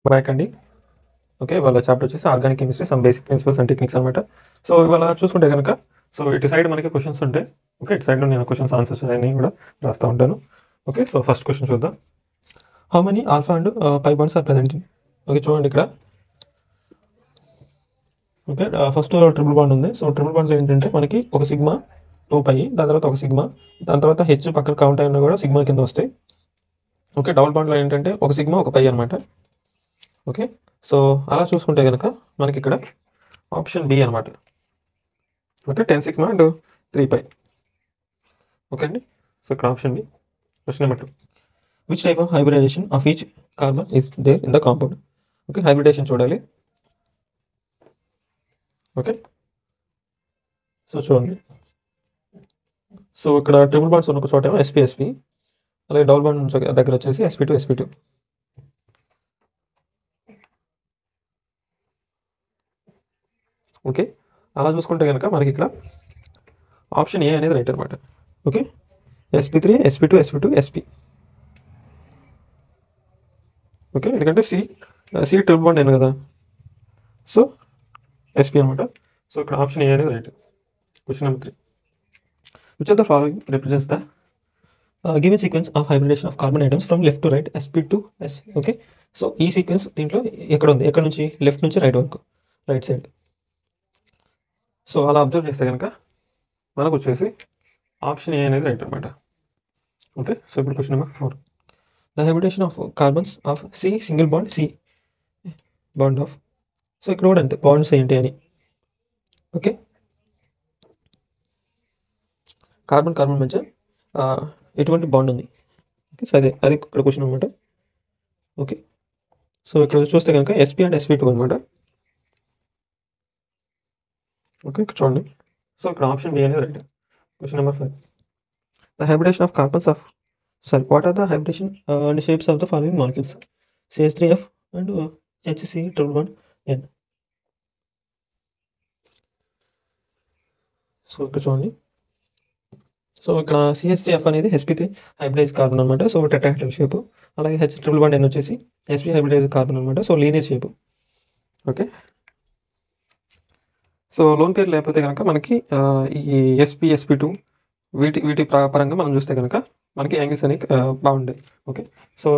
Back అండి. Okay. వాళ్ళ chapter వచ్చేసి organic chemistry some basic principles and techniques అనమాట. సో ఇవాళ చూసుకుంటే కనుక సో ఇటు సైడ్ మనకి క్వశ్చన్స్ ఉంటాయి. ఓకే. ఇటు సైడ్లో నేను క్వశ్చన్స్ ఆన్సర్స్ అన్నీ కూడా రాస్తూ ఉంటాను. ఓకే. సో ఫస్ట్ క్వశ్చన్ చూద్దాం. How many alpha and pi bonds are present? Okay, చూడండి ఇక్కడ. ఓకే, ఫస్ట్ ట్రిపుల్ బాండ్ ఉంది. సో ట్రిపుల్ బాండ్స్ ఏంటంటే మనకి ఒక సిగ్మా 2π, దాని తర్వాత ఒక సిగ్మా, దాని తర్వాత హెచ్ పక్కన కౌంట్ అయినా కూడా సిగ్మా కింద వస్తాయి. ఓకే, డబుల్ బాండ్లో ఏంటంటే ఒక సిగ్మా ఒక పై అనమాట. ఓకే, సో అలా చూసుకుంటే కనుక మనకి ఇక్కడ ఆప్షన్ బి అనమాట. Okay, 10 sigma and 3π. ఓకే అండి. సో ఇక్కడ option B. Question number 2. Which type of hybridization of each carbon is there in the compound? Okay, hybridization చూడాలి. ఓకే, సో చూడండి. సో ఇక్కడ ట్రిపుల్ బాండ్స్ ఉన్న చోట ఏమో sp అలాగే డబుల్ బాండ్ దగ్గర వచ్చేసి sp2. ఓకే, అలా చూసుకుంటే కనుక మనకి ఇక్కడ ఆప్షన్ ఏ అనేది రైట్ అనమాట. Okay, sp3 sp2 sp. Okay, ఎందుకంటే సి ట్రిపుల్ బాండ్ నేను కదా, సో sp అనమాట. సో ఇక్కడ ఆప్షన్ ఏ అనేది right. Question number 3. Which of the following represents the given sequence of hybridization of carbon items from left to right sp to s? Okay, so ఈ sequence దీంట్లో ఎక్కడ ఉంది? ఎక్కడ నుంచి? Left నుంచి రైట్ వరకు, రైట్ సైడ్. సో అలా observe చేస్తే కనుక మనకు వచ్చేసి ఆప్షన్ ఏ అనేది రైట్ అనమాట. ఓకే, సో ఇప్పుడు question number 4. The hybridization of carbons of C single bond C bond of. So ఇక్కడ కూడా అంతే, బాండ్స్ ఏంటి అని. ఓకే, కార్బన్ మధ్య ఎటువంటి బాండ్ ఉంది? ఓకే, సో అది ఇక్కడ క్వశ్చన్ అనమాట. ఓకే, సో ఇక్కడ చూస్తే కనుక sp అండ్ sp2 అనమాట. ఓకే, ఇక్కడ చూడండి. సో ఇక్కడ ఆప్షన్ బి అనేది right. Question number 5. The hybridization of carbons of what are the hybridization and shapes of the following molecules? CH3F and HC1N. So ఇక్కడ చూడండి. సో ఇక్కడ CH3F అనేది sp3 hybridize carbon అనమాట. So tetrahedral shape. అలాగే H1N వచ్చేసి sp hybridize carbon అనమాట. So linear shape. Okay, so lone pair లేకపోతే కనుక మనకి ఈ sp2 వీటి పరంగా మనం చూస్తే కనుక మనకి యాంగిల్స్ అనేవి బాగుంటాయి. Okay, so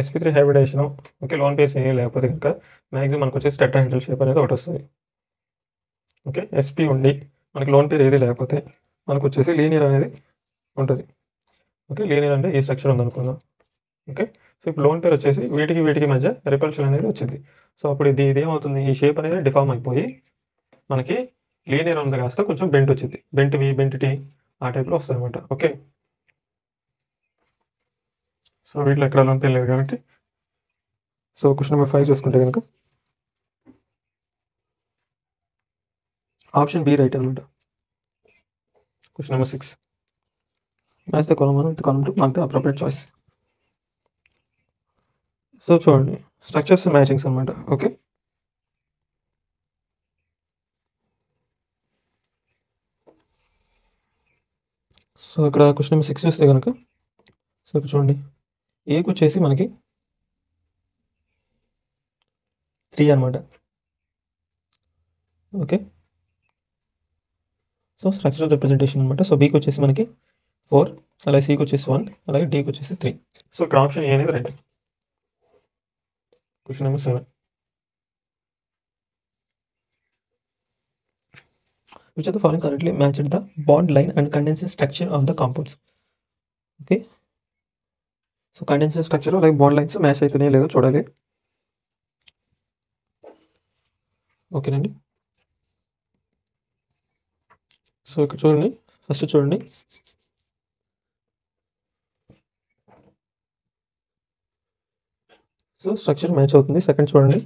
sp3 hybridisation. Okay, loan pairs ఏమీ లేకపోతే కనుక మ్యాక్సిమం మనకు వచ్చేసి టెట్రాహెడ్రల్ షేప్ అనేది ఒకటి వస్తుంది. ఓకే, sp ఉండి మనకి లోన్ పేరు ఏది లేకపోతే మనకు వచ్చేసి లీనియర్ అనేది ఉంటుంది. ఓకే, లీనియర్ అంటే ఈ స్ట్రక్చర్ ఉందనుకుందాం. ఓకే, సో ఇప్పుడు లోన్ పేరు వచ్చేసి వీటికి మధ్య రిపల్షన్ అనేది వచ్చింది. సో అప్పుడు ఇది ఏమవుతుంది? ఈ షేప్ అనేది డిఫార్మ్ అయిపోయి మనకి లీనియర్ ఉంది కాస్త కొంచెం బెంట్ వచ్చింది. బెంట్ వి, బెంట్ టీ, ఆ టైప్లో వస్తుంది అనమాట. ఓకే, సో వీటిలో ఎక్కడ లోన్ పేరు లేదు కాబట్టి సో క్వశ్చన్ నెంబర్ 5 చూసుకుంటే కనుక ఆప్షన్ బి రైట్ అనమాట. Question number 6. Match the column 1 with column 2, mark the appropriate choice. So చూడండి, స్ట్రక్చర్స్ మ్యాచింగ్స్ అనమాట. ఓకే, సో ఇక్కడ క్వశ్చన్ నెంబర్ 6 చూస్తే కనుక సో ఇక్కడ చూడండి, ఏకి వచ్చేసి మనకి 3 అనమాట. ఓకే, సో స్ట్రక్చరల్ రిప్రజెంటేషన్ అనమాట. సో బీకి వచ్చేసి మనకి 4, అలాగే సికి వచ్చేసి 1, అలాగే డీకి వచ్చేసి 3. సో ఇక్కడ ఆప్షన్ ఏ అనేది right. Question number 7. Which of the following correctly matched the bond line and condenser structure of the compounds? Okay, so condenser structure అలాగే బాండ్ లైన్స్ మ్యాచ్ అవుతున్నాయో లేదో చూడాలి. ఓకేనండి. సో ఇక్కడ చూడండి, ఫస్ట్ చూడండి. సో స్ట్రక్చర్ మ్యాచ్ అవుతుంది. సెకండ్ చూడండి.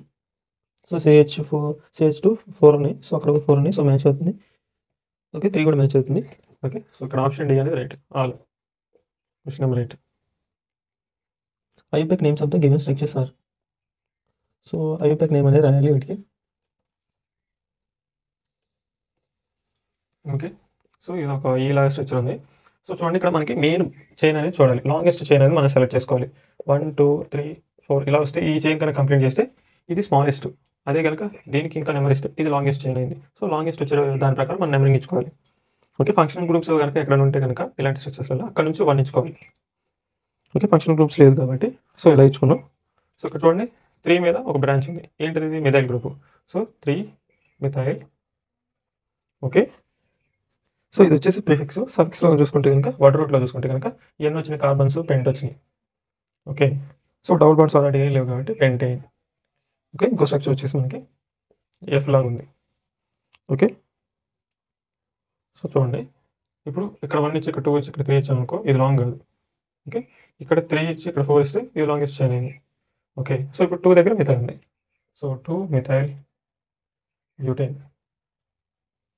సో CH2 4 ఉన్నాయి. సో అక్కడ 4 ఉన్నాయి. సో మ్యాచ్ అవుతుంది. ఓకే, 3 కూడా మ్యాచ్ అవుతుంది. ఓకే, సో ఇక్కడ ఆప్షన్ డి అనేది right. All. Question number 8. IUPAC names of the given structures are. So IUPAC name అనేది రాయాలి వీటికి. ఓకే, సో ఇది ఒక ఈలాగా స్ట్రక్చర్ ఉంది. సో చూడండి, ఇక్కడ మనకి మెయిన్ చైన్ అనేది చూడాలి. లాంగెస్ట్ చైన్ అనేది మనం సెలెక్ట్ చేసుకోవాలి. 1 2 3 4 ఇలా వస్తే ఈ చైన్ కనుక కంప్లీట్ చేస్తే ఇది స్మాలెస్ట్. అదే కనుక దీనికి ఇంకా నెంబర్ ఇస్తే ఇది లాంగెస్ట్ చైన్ అయింది. సో లాంగెస్ట్ వచ్చే దాని ప్రకారం మనం నెంబరింగ్ ఇచ్చుకోవాలి. ఓకే, ఫంక్షనల్ గ్రూప్స్ కనుక ఎక్కడ ఉంటే కనుక ఇలాంటి స్ట్రక్చర్స్లలో అక్కడ నుంచి 1 ఇచ్చుకోవాలి. ఓకే, ఫంక్షనల్ గ్రూప్స్ లేదు కాబట్టి సో ఇలా ఇచ్చుకున్నాం. సో ఇక్కడ చూడండి 3 మీద ఒక బ్రాంచ్ ఉంది. ఏంటిది? ఇది methyl group. So 3 methyl. Okay, so ఇది వచ్చేసి ప్రిఫిక్స్. సఫిక్స్లో చూసుకుంటే కనుక వాటర్ రూట్లో చూసుకుంటే కనుక ఎన్ని వచ్చినాయి? కార్బన్స్, పెంట్ వచ్చినాయి. Okay, so double bonds already ఏం లేవు కాబట్టి పెంటేన్. ఓకే, ఇంకో స్ట్రక్చర్ వచ్చేసి మనకి ఎఫ్ లాగా ఉంది. ఓకే, సో చూడండి ఇప్పుడు ఇక్కడ 1 ఇచ్చి ఇక్కడ 2 ఇచ్చి ఇక్కడ 3 ఇచ్చాం అనుకో, ఇది లాంగ్ కాదు. ఓకే, ఇక్కడ 3 ఇచ్చి ఇక్కడ 4 ఇస్తే ఇది లాంగెస్ట్ చైన్ అయింది. ఓకే, సో ఇప్పుడు 2 దగ్గర మిథైల్ ఉంది. So 2 methyl butane.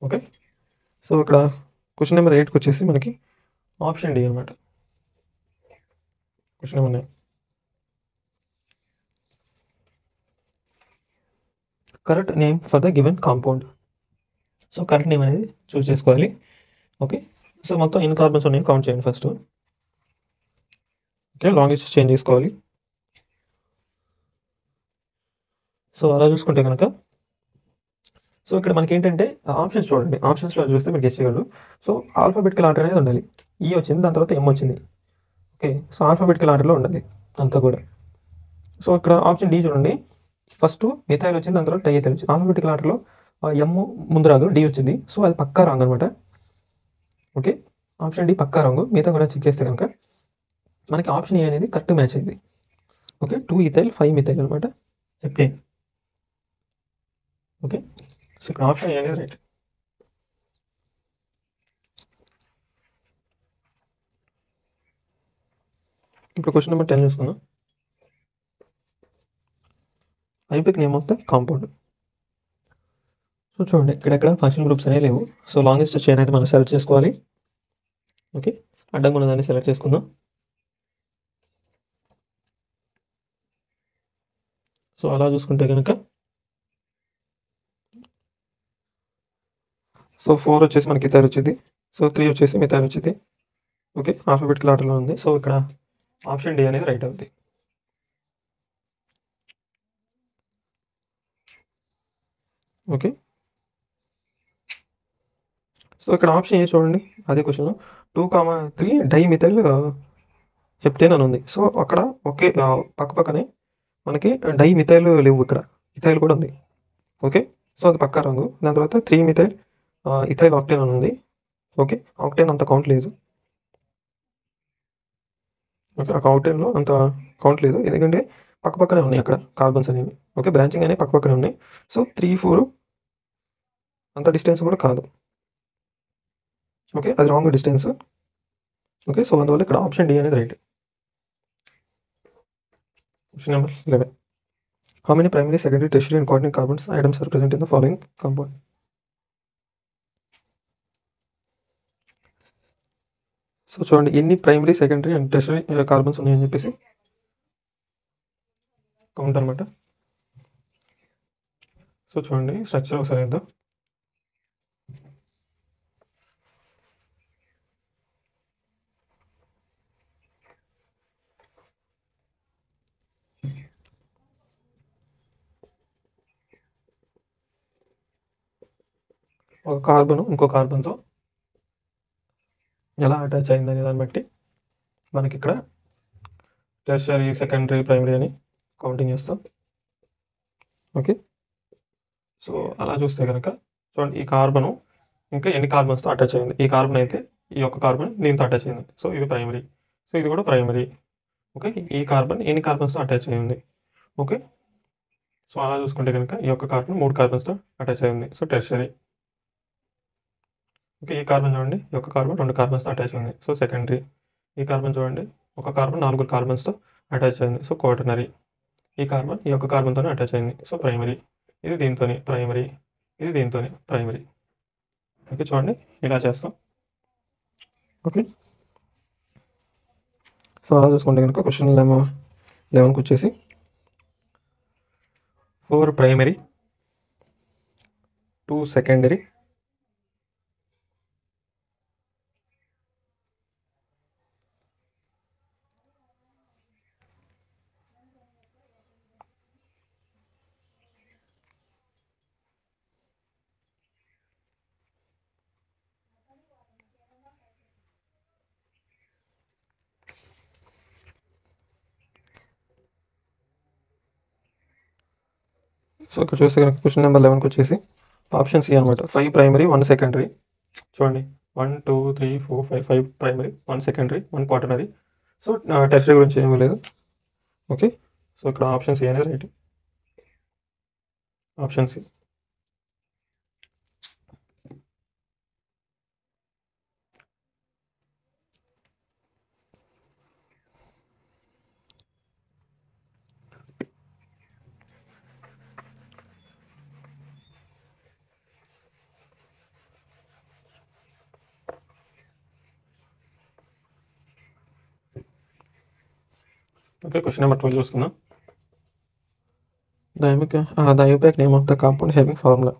Okay, so ఇక్కడ క్వశ్చన్ నెంబర్ 8కి వచ్చేసి మనకి ఆప్షన్ డి అనమాట. Question number 9, correct name for the given compound. So correct name అనేది చూస్ చేసుకోవాలి. ఓకే, సో మొత్తం ఎన్ని కార్బన్స్ ఉన్నాయో కౌంట్ చేయండి ఫస్ట్. ఓకే, లాంగెస్ట్ చైన్ తీసుకోవాలి. సో అలా చూసుకుంటే కనుక సో ఇక్కడ మనకి ఏంటంటే ఆప్షన్స్ చూడండి. ఆప్షన్స్లో చూస్తే మీరు గెస్ చేయగలరు. సో ఆల్ఫాబెటికల్ ఆర్డర్ అనేది ఉండాలి. ఈ వచ్చింది, దాని తర్వాత ఎం వచ్చింది. ఓకే, సో ఆల్ఫాబెటికల్ ఆర్డర్లో ఉండాలి అంతా కూడా. సో ఇక్కడ ఆప్షన్ డి చూడండి, ఫస్ట్ మిథైల్ వచ్చింది, దాని తర్వాత డైఎథైల్ వచ్చింది. ఆల్ఫాబెటికల్ ఆర్డర్లో ఎమ్ ముందు రాదు, డి వచ్చింది. సో అది పక్కా రాంగ్ అనమాట. ఓకే, ఆప్షన్ డి పక్కా రాంగ్. మిగతా కూడా చెక్ చేస్తే కనుక మనకి ఆప్షన్ ఏ అనేది కరెక్ట్ మ్యాచ్ అయింది. ఓకే, 2 ఇథైల్ 5 మిథైల్ అనమాట, హెప్టేన్. ఓకే, సో ఇక్కడ ఆప్షన్ ఏ అనేది రైట్. ఇప్పుడు క్వశ్చన్ నెంబర్ 10 చూసుకుందాం. IUPAC name of the compound. So చూడండి ఇక్కడెక్కడ ఫంక్షన్ గ్రూప్స్ అనేవి లేవు. సో లాంగెస్ట్ చైన్ అయితే మనం సెలెక్ట్ చేసుకోవాలి. ఓకే, అడ్డంగా ఉన్న దాన్ని సెలెక్ట్ చేసుకుందాం. సో అలా చూసుకుంటే కనుక సో 4 వచ్చేసి మనకి ఇథైల్ వచ్చింది. సో 3 వచ్చేసి మిథైల్ వచ్చింది. ఓకే, ఆల్ఫాబెటికల్ ఆర్డర్లో ఉంది. సో ఇక్కడ ఆప్షన్ డి అనేది రైట్ అవుతుంది. ఓకే, సో ఇక్కడ ఆప్షన్ ఏ చూడండి, అదే క్వశ్చన్ 2,3 డైమిథైల్ హెప్టేన్ అని ఉంది. సో అక్కడ ఒకే పక్క పక్కనే మనకి డైమిథైల్ లేవు, ఇక్కడ ఇథైల్ కూడా ఉంది. ఓకే, సో అది పక్కా రంగు. దాని తర్వాత 3 మిథైల్ ఇథైల్ ఆక్టేన్ అని ఉంది. ఓకే, ఆక్టేన్ అంత కౌంట్ లేదు. ఓకే, ఆ ఆక్టేన్లో అంత కౌంట్ లేదు, ఎందుకంటే పక్క పక్కనే ఉన్నాయి అక్కడ కార్బన్స్ అనేవి. ఓకే, బ్రాంచింగ్ అనేవి పక్క పక్కనే ఉన్నాయి. సో 3, 4 అంత డిస్టెన్స్ కూడా కాదు. ఓకే, అది రాంగ్ డిస్టెన్స్. ఓకే, సో అందువల్ల ఇక్కడ ఆప్షన్ డి అనేది right. Question number 11, how many primary, secondary, tertiary and coordinate carbons atoms are present in the following compound. So చూడండి ఎన్ని primary, secondary and tertiary carbons ఉన్నాయని చెప్పేసి count అనమాట. So చూడండి structure ఒకసారి వేద్దాం. ఒక కార్బన్ ఇంకో కార్బన్తో ఎలా అటాచ్ అయిందనే దాన్ని బట్టి మనకి ఇక్కడ టెర్షియరీ, సెకండరీ, ప్రైమరీ అని కౌంటింగ్ చేస్తాం. ఓకే, సో అలా చూస్తే కనుక చూడండి ఈ కార్బను ఇంకా ఎన్ని కార్బన్స్తో అటాచ్ అయింది. ఈ కార్బన్ అయితే ఈ యొక్క కార్బన్ దీంతో అటాచ్ అయింది. సో ఇది ప్రైమరీ, సో ఇది కూడా ప్రైమరీ. ఓకే, ఈ కార్బన్ ఎన్ని కార్బన్స్తో అటాచ్ అయింది. ఓకే, సో అలా చూసుకుంటే కనుక ఈ యొక్క కార్బన్ 3 కార్బన్స్తో అటాచ్ అయింది. So tertiary. ఓకే, ఈ కార్బన్ చూడండి, ఈ యొక్క కార్బన్ 2 కార్బన్స్తో అటాచ్ అయింది. So secondary. ఈ కార్బన్ చూడండి, ఒక కార్బన్ 4 కార్బన్స్తో అటాచ్ అయింది. So quaternary. ఈ కార్బన్ ఈ యొక్క కార్బన్తోనే అటాచ్ అయింది. So primary. ఇది దీంతోని ప్రైమరీ, ఇది దీంతోని ప్రైమరీ. ఓకే, చూడండి ఇలా చేస్తాం. ఓకే, సో అలా చూసుకుంటే కనుక క్వశ్చన్ 11కి వచ్చేసి 4 ప్రైమరీ, 2 సెకండరీ, 2 సో ఇక్కడ చూస్తే కనుక క్వశ్చన్ నెంబర్ 11కి వచ్చేసి ఆప్షన్ సి అనమాట. 5 ప్రైమరీ 1 సెకండరీ. చూడండి 1 2 3 4 5 5 primary 1 secondary 1 quaternary. So tertiary గురించి ఏమీ లేదు. ఓకే, సో ఇక్కడ ఆప్షన్ సి అనేది right. Option C. Okay, question number 12 చూసుకుందాం. The IUPAC name of the compound having formula.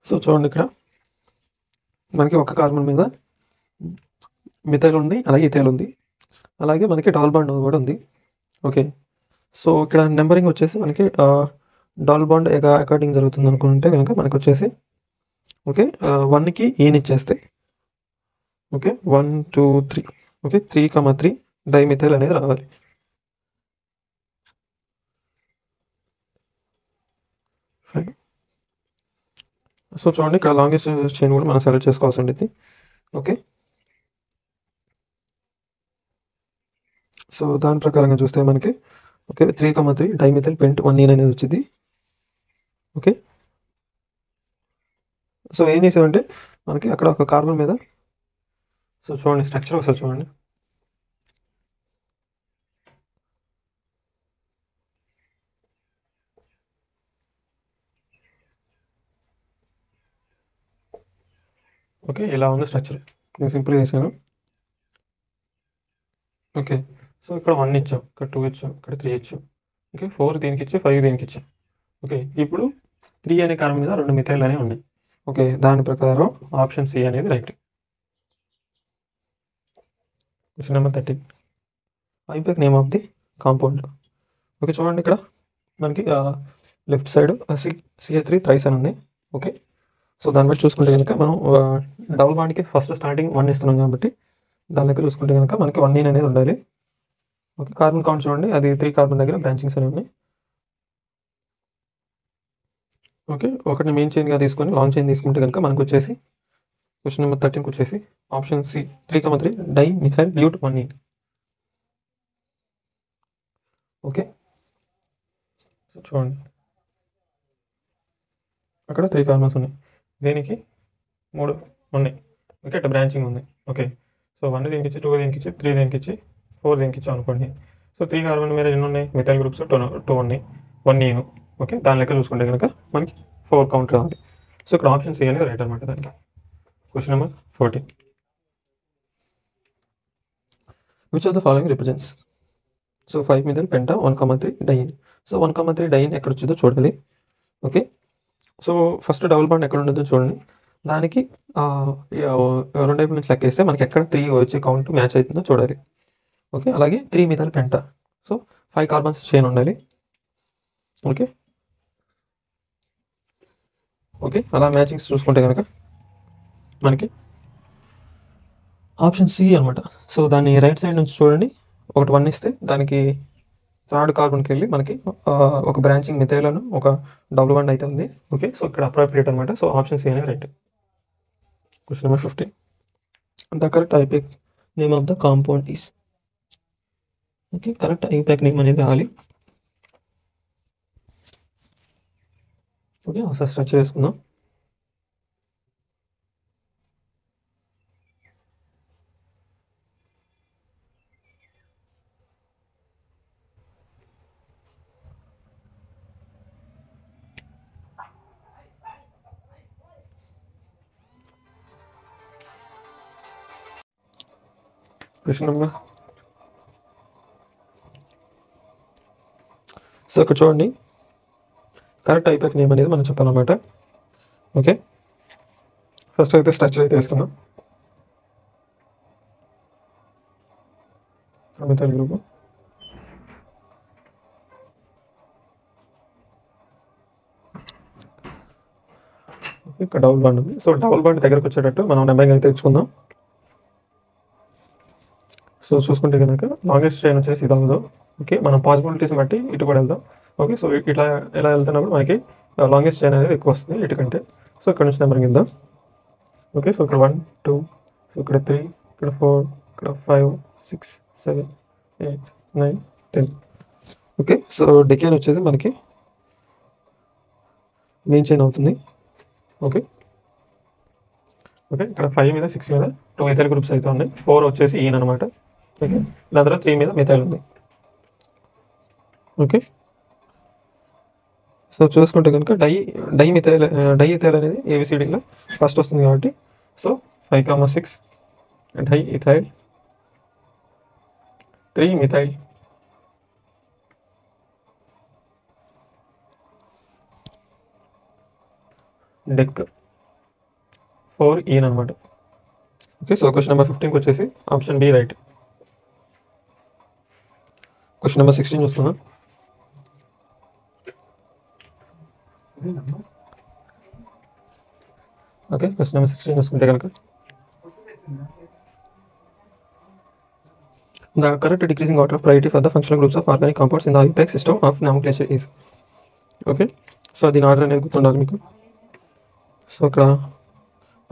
So చూడండి ఇక్కడ మనకి ఒక కార్బన్ మీద మిథైల్ ఉంది, అలాగే ఇథైల్ ఉంది, అలాగే మనకి డబుల్ బాండ్ కూడా ఉంది. ఓకే, సో ఇక్కడ నెంబరింగ్ వచ్చేసి మనకి డబుల్ బాండ్ అకార్డింగ్ జరుగుతుంది అనుకుంటే కనుక మనకి వచ్చేసి ఓకే 1కి ఈని ఇచ్చేస్తే ఓకే 1 2 3 ఓకే 3,3 డైమిథైల్ అనేది రావాలి. సో చూడండి ఇక్కడ లాంగెస్ట్ చైన్ కూడా మనం సెలెక్ట్ చేసుకోవాల్సి ఉండేది. ఓకే, సో దాని ప్రకారంగా చూస్తే మనకి ఓకే 3,3 డైమిథైల్ పెంట్ 1 అనేది వచ్చింది. ఓకే, సో ఏం చేసామంటే మనకి అక్కడ ఒక కార్బన్ మీద సో చూడండి స్ట్రక్చర్ ఒకసారి చూడండి. ఓకే, ఇలా ఉంది స్ట్రక్చర్. నేను సింపుల్ చేశాను. ఓకే, సో ఇక్కడ 1 ఇచ్చాం, ఇక్కడ 2 ఇచ్చాం, ఇక్కడ 3 ఇచ్చాం. ఓకే, 4 దీనికి ఇచ్చి 5 దీనికి ఇచ్చాం. ఓకే, ఇప్పుడు 3 అనే కార్బన్ మీద 2 మిథైల్ అనేవి ఉన్నాయి. ఓకే, దాని ప్రకారం ఆప్షన్ సి అనేది right. Question number 13. IUPAC name of the compound. Okay, చూడండి ఇక్కడ మనకి లెఫ్ట్ సైడ్ CH3 థ్రైస్ అని ఉంది. ఓకే, సో దాన్ని బట్టి చూసుకుంటే కనుక మనం డబుల్ బాండ్కి ఫస్ట్ స్టార్టింగ్ 1 ఇస్తున్నాం కాబట్టి దాని దగ్గర చూసుకుంటే కనుక మనకి 1 అనేది ఉండాలి. ఓకే, కార్బన్ కౌంట్ చూడండి, అది 3 కార్బన్ దగ్గర బ్రాంచింగ్స్ అనేవి ఉన్నాయి. ఓకే, ఒకటి మెయిన్ చైన్గా తీసుకొని లాంగ్ చైన్ తీసుకుంటే కనుక మనకు వచ్చేసి క్వశ్చన్ నెంబర్ 13కి వచ్చేసి option C 3,3 die methyl బ్యూట్ 1. Okay, so చూడండి అక్కడ 3 కార్బన్స్ ఉన్నాయి, దీనికి 3 ఉన్నాయి. ఓకే, అట్లా బ్రాంచింగ్ ఉంది. ఓకే, సో 1 దీనికి ఇచ్చి 2 దీనికి ఇచ్చి 3 దీనికి ఇచ్చి 4 దీనికి ఇచ్చాం అనుకోండి. సో 3 కార్బన్ మీద ఎన్ని ఉన్నాయి, మిథైల్ గ్రూప్స్ 2 ఉన్నాయి, 1 నేను. ఓకే, దాని లెక్క చూసుకుంటే కనుక మనకి 4 కౌంట్ రావాలి. సో ఇక్కడ ఆప్షన్ సి అనేది రైట్ అనమాట దానికి. Question number 14. Which of the following represents. So 5 methyl penta 1,3 diene. So 1,3 diene ఎక్కడ వచ్చిందో చూడాలి. Okay, so first double bond ఎక్కడ ఉండదో చూడండి, దానికి రెండు వైపు నుంచి లెక్కేస్తే మనకి ఎక్కడ 3 వచ్చే కౌంట్ మ్యాచ్ అవుతుందో చూడాలి. ఓకే, అలాగే 3 methyl Penta, so 5 carbons chain ఉండాలి. ఓకే, ఓకే అలా మ్యాచింగ్స్ చూసుకుంటే కనుక మనకి ఆప్షన్ సి అనమాట. సో దాన్ని రైట్ సైడ్ నుంచి చూడండి, ఒకటి 1 ఇస్తే దానికి థర్డ్ కార్బన్కి వెళ్ళి మనకి ఒక బ్రాంచింగ్ మిథైల్ అని ఒక డబుల్ బాండ్ అయితే ఉంది. ఓకే, సో ఇక్కడ అప్రోప్రియేట్ అనమాట. సో ఆప్షన్ సి అనేది right. Question number 15. The correct IUPAC name of the compound is. Okay, correct IUPAC name అనేది కావాలి. ఓకే, ఒకసారి స్ట్రచ్ చేసుకుందాం. క్వశ్చన్ నెంబర్, సో ఇక్కడ చూడండి కరెక్ట్ ఐపాక్ నేమ్ అనేది మనం చెప్పాలన్నమాట. ఓకే, ఫస్ట్ అయితే స్ట్రక్చర్ అయితే వేసుకుందాం. మిథైల్ గ్రూప్, ఇక్కడ డబుల్ బాండ్ ఉంది. సో డబుల్ బాండ్ దగ్గరకు వచ్చేటట్టు మనం నెంబరింగ్ అయితే తెచ్చుకుందాం. సో చూసుకుంటే కనుక లాంగెస్ట్ చైన్ వచ్చేసి ఇది అవ్వదు. ఓకే, మనం పాసిబిలిటీస్ బట్టి ఇటు కూడా వెళ్దాం. ఓకే, సో ఇట్లా ఇలా వెళ్తున్నప్పుడు మనకి లాంగెస్ట్ చైన్ అనేది ఎక్కువ వస్తుంది ఇటు కంటే. సో ఇక్కడ నుంచి నెంబరింగ్ ఇద్దాం. ఓకే, సో ఇక్కడ 1 2, సో ఇక్కడ 3, ఇక్కడ 4, ఇక్కడ 5 6 7 8 9 10. ఓకే, సో డెకేన్ వచ్చేసి మనకి మెయిన్ చైన్ అవుతుంది. ఓకే ఓకే, ఇక్కడ 5 మీద 6 మీద 2 మిథైల్ గ్రూప్స్ అయితే ఉన్నాయి. 4 వచ్చేసి ఈయన అనమాట. ఓకే, దాని తర్వాత 3 మీద మిథైల్ ఉంది. ఓకే, సో చూసుకుంటే కనుక డై ఇథైల్ అనేది ఏబిసిడీలో ఫస్ట్ వస్తుంది కాబట్టి so 5, 6 di ethyl 3 methyl dec 4 ఈయన అనమాట. ఓకే, సో క్వశ్చన్ నెంబర్ 15కి వచ్చేసి option B right. Question number 16 చూస్తున్నాం. ఓకే, క్వశ్చన్ నెంబర్ 16 చూసుకుంటే కనుక the correct decreasing order of priority for the functional groups of organic compounds in the IUPAC system of nomenclature is. Okay, so దీని order అనేది గుర్తుండాలి మీకు. So ఇక్కడ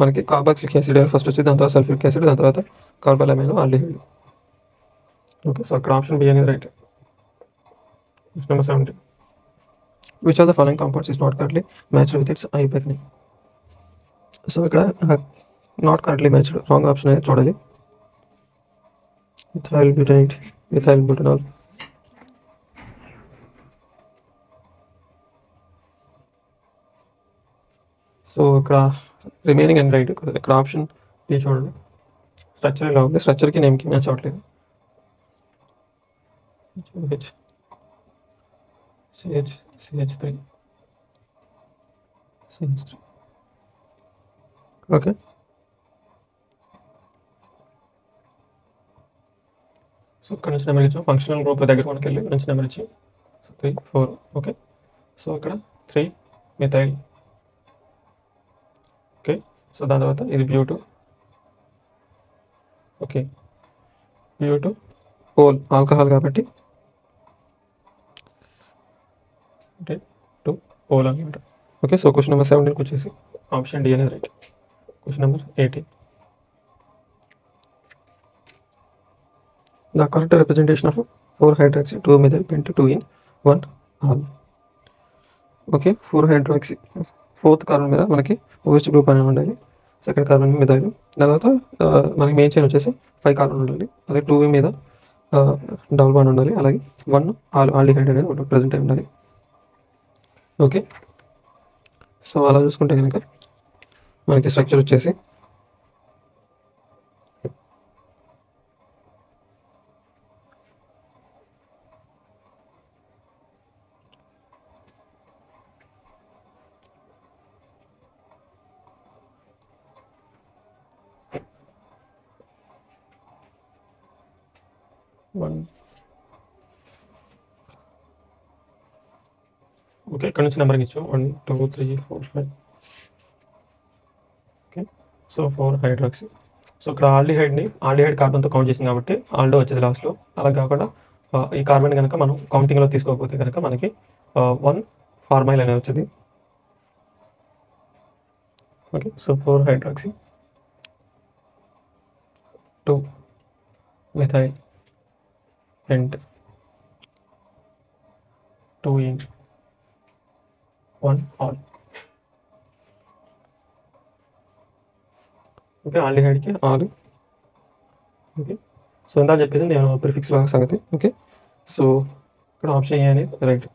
మనకి carboxylic acid first వచ్చి, దాని తర్వాత సల్ఫ్యూరిక్ యాసిడ్, దాని తర్వాత కార్బాలమైన్ ఆల్డిహైడ్. ఓకే, సో అక్కడ ఆప్షన్ బి అనేది right. Question number 17. Which are the following compounds is not correctly matched with its IUPAC name. So ఇక్కడ not correctly matched wrong option అనేది చూడాలి. మిథైల్ బ్యూటనైట్, methyl butanol. So ఇక్కడ remaining and right. ఇక్కడ option B చూడండి. Structure ఇలా ఉంది, స్ట్రక్చర్కి నేమ్కి match అవ్వట్లేదు. CH3. ఓకే, సో ఇక్కడ నుంచి నెంబర్ ఇచ్చాం. ఫంక్షనల్ గ్రూప్ దగ్గర మనకి వెళ్ళి నుంచి నెంబర్ ఇచ్చి 3 4. ఓకే, సో ఇక్కడ 3 మిథైల్. ఓకే, సో దాని తర్వాత ఇది బ్యూటు. ఓకే, బ్యూటు పోల్ ఆల్కహాల్ కాబట్టి అంటే 2 పోల్ అనమాట. ఓకే, సో క్వశ్చన్ నెంబర్ 17కి వచ్చేసి ఆప్షన్ డి అనేది right. Question number 18. The correct representation of 4-hydroxy 2-methyl pent 2 in 1 all. Okay, 4-hydroxy fourth carbon మీద మనకి OH గ్రూప్ అనేది ఉండాలి. Second carbon methyl. దాని తర్వాత మనకి మెయిన్ చైన్ వచ్చేసి 5 కార్బన్ ఉండాలి. అలాగే 2 మీద డబుల్ బాండ్ ఉండాలి. అలాగే 1 ఆల్డిహైడ్ అనేది ఒకటి ప్రజెంట్ అయి ఉండాలి. ఓకే, సో అలా చూసుకుంటే కనుక మనకి స్ట్రక్చర్ వచ్చేసి ఓకే, ఇక్కడ నుంచి నెంబరింగ్ ఇచ్చాం 1 2 3 4 5. Okay, so four hydroxy. సో ఇక్కడ ఆల్డిహైడ్ కార్బన్తో కౌంట్ చేసింది కాబట్టి ఆల్డో వచ్చేది లాస్ట్లో. అలా కాకుండా ఈ కార్బన్ కనుక మనం కౌంటింగ్లో తీసుకోకపోతే కనుక మనకి 1 ఫార్మైల్ అనేది వచ్చింది. Okay, so four hydroxy 2 methyl pent 2 in 1 all. Okay, ఆల్డిహైడ్కి ఆల్. ఓకే, సో ఇందా చెప్పేది నేను ప్రిఫిక్స్ సంగతి. ఓకే, సో ఇక్కడ ఆప్షన్ ఏ అనేది రైట్.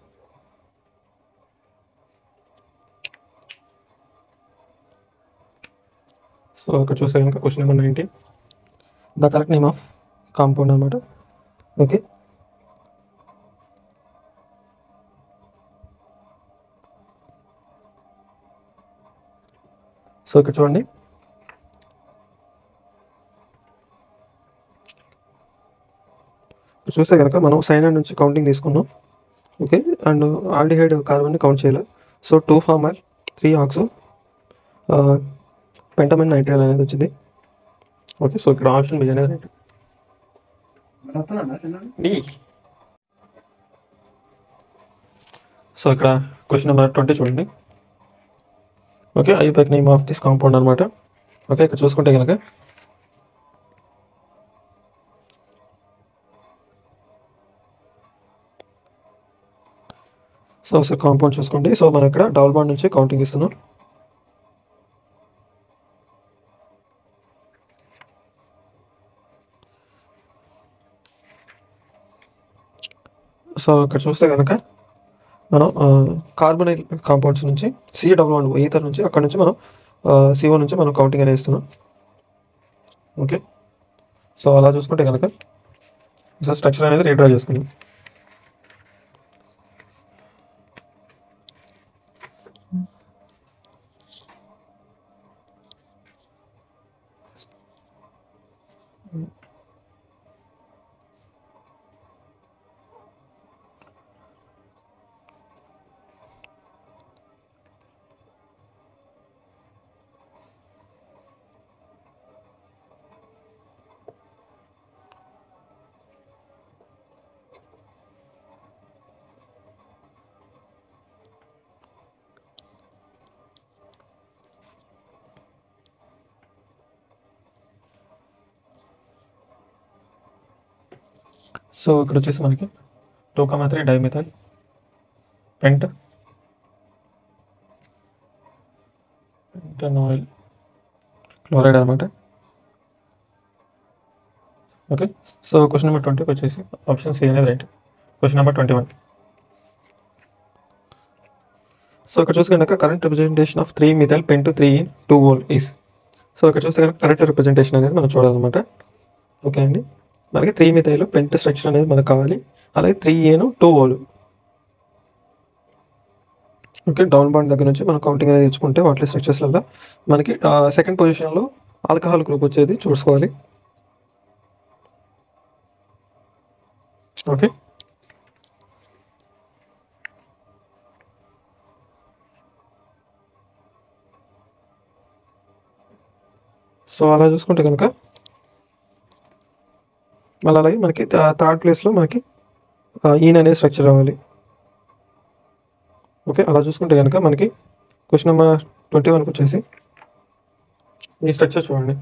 సో ఇక్కడ చూస్తే కనుక question number 19. The correct name of compound అనమాట. ఓకే, సో ఇక్కడ చూడండి. చూస్తే కనుక మనం సైనైడ్ నుంచి కౌంటింగ్ తీసుకున్నాం. ఓకే, అండ్ ఆల్డిహైడ్ కార్బన్ని కౌంట్ చేయాలి. So 2 formyl 3 oxo pentane nitrile అనేది వచ్చింది. ఓకే, సో ఇక్కడ ఆప్షన్ బి అనేది రైట్. సో ఇక్కడ క్వశ్చన్ నెంబర్ 20 చూడండి. Okay, IUPAC name of this compound అనమాట. ఓకే, ఇక్కడ చూసుకుంటే కనుక సో ఒకసారి కాంపౌండ్ చూసుకోండి. సో మనం ఇక్కడ డబుల్ బాండ్ నుంచి కౌంటింగ్ ఇస్తున్నాం. సో ఇక్కడ చూస్తే కనుక మనం కార్బొనైల్ కాంపౌండ్స్ నుంచి CH ఈథర్ నుంచి అక్కడ నుంచి మనం CO నుంచి మనం కౌంటింగ్ అనేది ఇస్తున్నాం. ఓకే, సో అలా చూసుకుంటే కనుక స్ట్రక్చర్ అనేది రీడ్రా చేసుకున్నాం. సో ఇక్కడ వచ్చేసి మనకి 2,3 డైమిథైల్ పెంటనాయిల్ క్లోరైడ్ అనమాట. ఓకే, సో క్వశ్చన్ నెంబర్ 20 వచ్చేసి ఆప్షన్ సి అనేది రైట్. Question number 21. సో ఇక్కడ చూస్తే కనుక current representation of 3-methyl pent-3 2-ol is. So ఇక్కడ చూస్తే కనుక కరెంట్ రిప్రజెంటేషన్ అనేది మనం చూడాలన్నమాట. ఓకే అండి, మనకి 3-methyl పెంట్ స్ట్రక్చర్ అనేది మనకు కావాలి. అలాగే 3A 2-ol. Okay, down bond దగ్గర నుంచి మనం కౌంటింగ్ అనేది తెచ్చుకుంటే వాటి స్ట్రక్చర్స్లలో మనకి సెకండ్ పొజిషన్లో ఆల్కహాల్ గ్రూప్ వచ్చేది చూసుకోవాలి. ఓకే, సో అలా చూసుకుంటే కనుక మళ్ళీ అలాగే మనకి థర్డ్ ప్లేస్లో మనకి ఈన్ అనే స్ట్రక్చర్ రావాలి. ఓకే, అలా చూసుకుంటే కనుక మనకి క్వశ్చన్ నెంబర్ 21 వచ్చేసి ఈ స్ట్రక్చర్ చూడండి.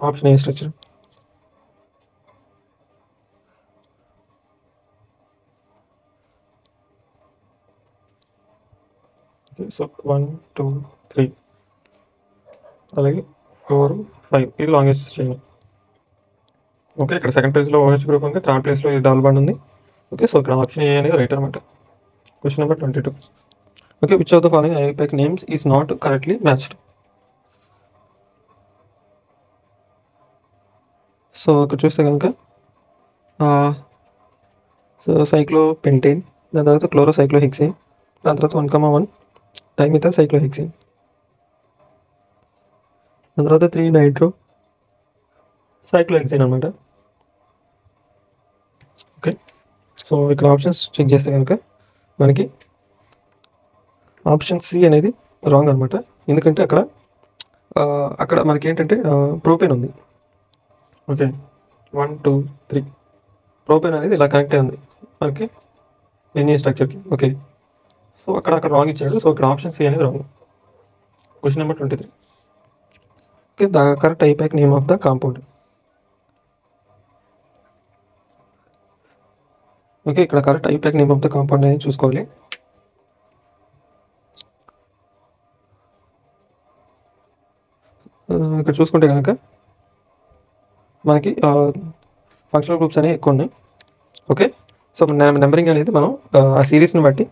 Option A structure. Okay, so 1 2 3 అలాగే 4 5 ఇది లాంగెస్ట్ చైన్. ఓకే, ఇక్కడ సెకండ్ ప్లేస్లో OH గ్రూప్ ఉంది, థర్డ్ ప్లేస్లో ఈ డబుల్ బాండ్ ఉంది. ఓకే, సో ఇక్కడ ఆప్షన్ ఏ అనేది రైట్ అనమాట. Question number 22. Okay, which of the following IUPAC names is not correctly matched. So ఇక్కడ చూస్తే కనుక సో సైక్లోపెంటేన్, దాని తర్వాత క్లోరోసైక్లోహెక్సేన్, దాని తర్వాత 1,1 డైమిథైల్ సైక్లోహెక్సేన్, దాని తర్వాత 3 నైట్రో సైక్లోహెక్సేన్ అనమాట. ఓకే, సో ఇక్కడ ఆప్షన్స్ చెక్ చేస్తే కనుక మనకి ఆప్షన్ సి అనేది రాంగ్ అనమాట. ఎందుకంటే అక్కడ మనకి ఏంటంటే ప్రోపేన్ ఉంది. ఓకే, 1 2 3 ప్రోపేన్ అనేది ఇలా కనెక్ట్ అయి ఉంది మనకి ఎన్ని స్ట్రక్చర్కి. ఓకే, సో అక్కడ రాంగ్ ఇచ్చాడు. సో ఇక్కడ ఆప్షన్ సి అనేది wrong. Question number 23. Okay, the correct IUPAC name of the compound. Okay, ఇక్కడ correct IUPAC name of the compound అనేది చూసుకోవాలి. ఇక్కడ చూసుకుంటే కనుక మనకి ఫంక్షనల్ గ్రూప్స్ అనేవి ఎక్కువ ఉన్నాయి. ఓకే, సో నెంబరింగ్ అనేది మనం ఆ సిరీస్ని బట్టి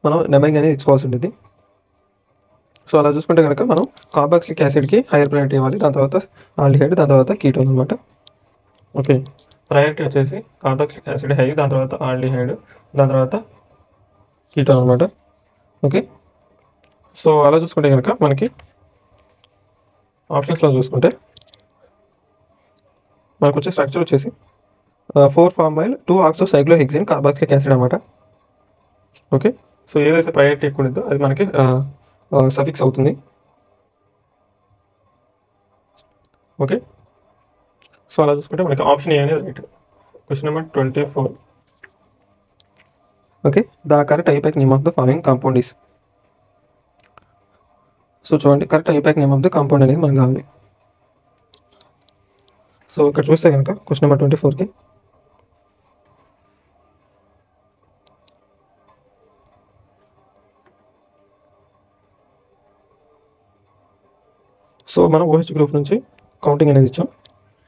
మనం నెంబరింగ్ అనేది ఇచ్చుకోవాల్సి ఉంటుంది. సో అలా చూసుకుంటే కనుక మనం కార్బాక్సిలిక్ యాసిడ్కి హైయర్ ప్రయారిటీ ఇవ్వాలి, దాని తర్వాత ఆల్డిహైడ్, దాని తర్వాత కీటోన్ అనమాట. ఓకే, ప్రయారిటీ వచ్చేసి కార్బాక్సిలిక్ యాసిడ్ హై, దాని తర్వాత ఆల్డిహైడ్, దాని తర్వాత కీటోన్ అనమాట. ఓకే, సో అలా చూసుకుంటే కనుక మనకి ఆప్షన్స్లో చూసుకుంటే మనకు వచ్చే స్ట్రక్చర్ వచ్చేసి 4-formyl 2-oxocyclohexene కార్బాక్సిలిక్ యాసిడ్ అనమాట. ఓకే, సో ఏదైతే ప్రయారిటీ ఎక్కువ ఉంటుందో అది మనకి సఫిక్స్ అవుతుంది. ఓకే, సో అలా చూసుకుంటే మనకి ఆప్షన్ ఏ అనేది right. Question number 24. Okay, the correct IUPAC name of the following compound is. So చూడండి, correct IUPAC name of the compound అనేది మనకు కావాలి. సో ఇక్కడ చూస్తే కనుక క్వశ్చన్ నెంబర్ 24కి సో మనం OH గ్రూప్ నుంచి కౌంటింగ్ అనేది ఇచ్చాం.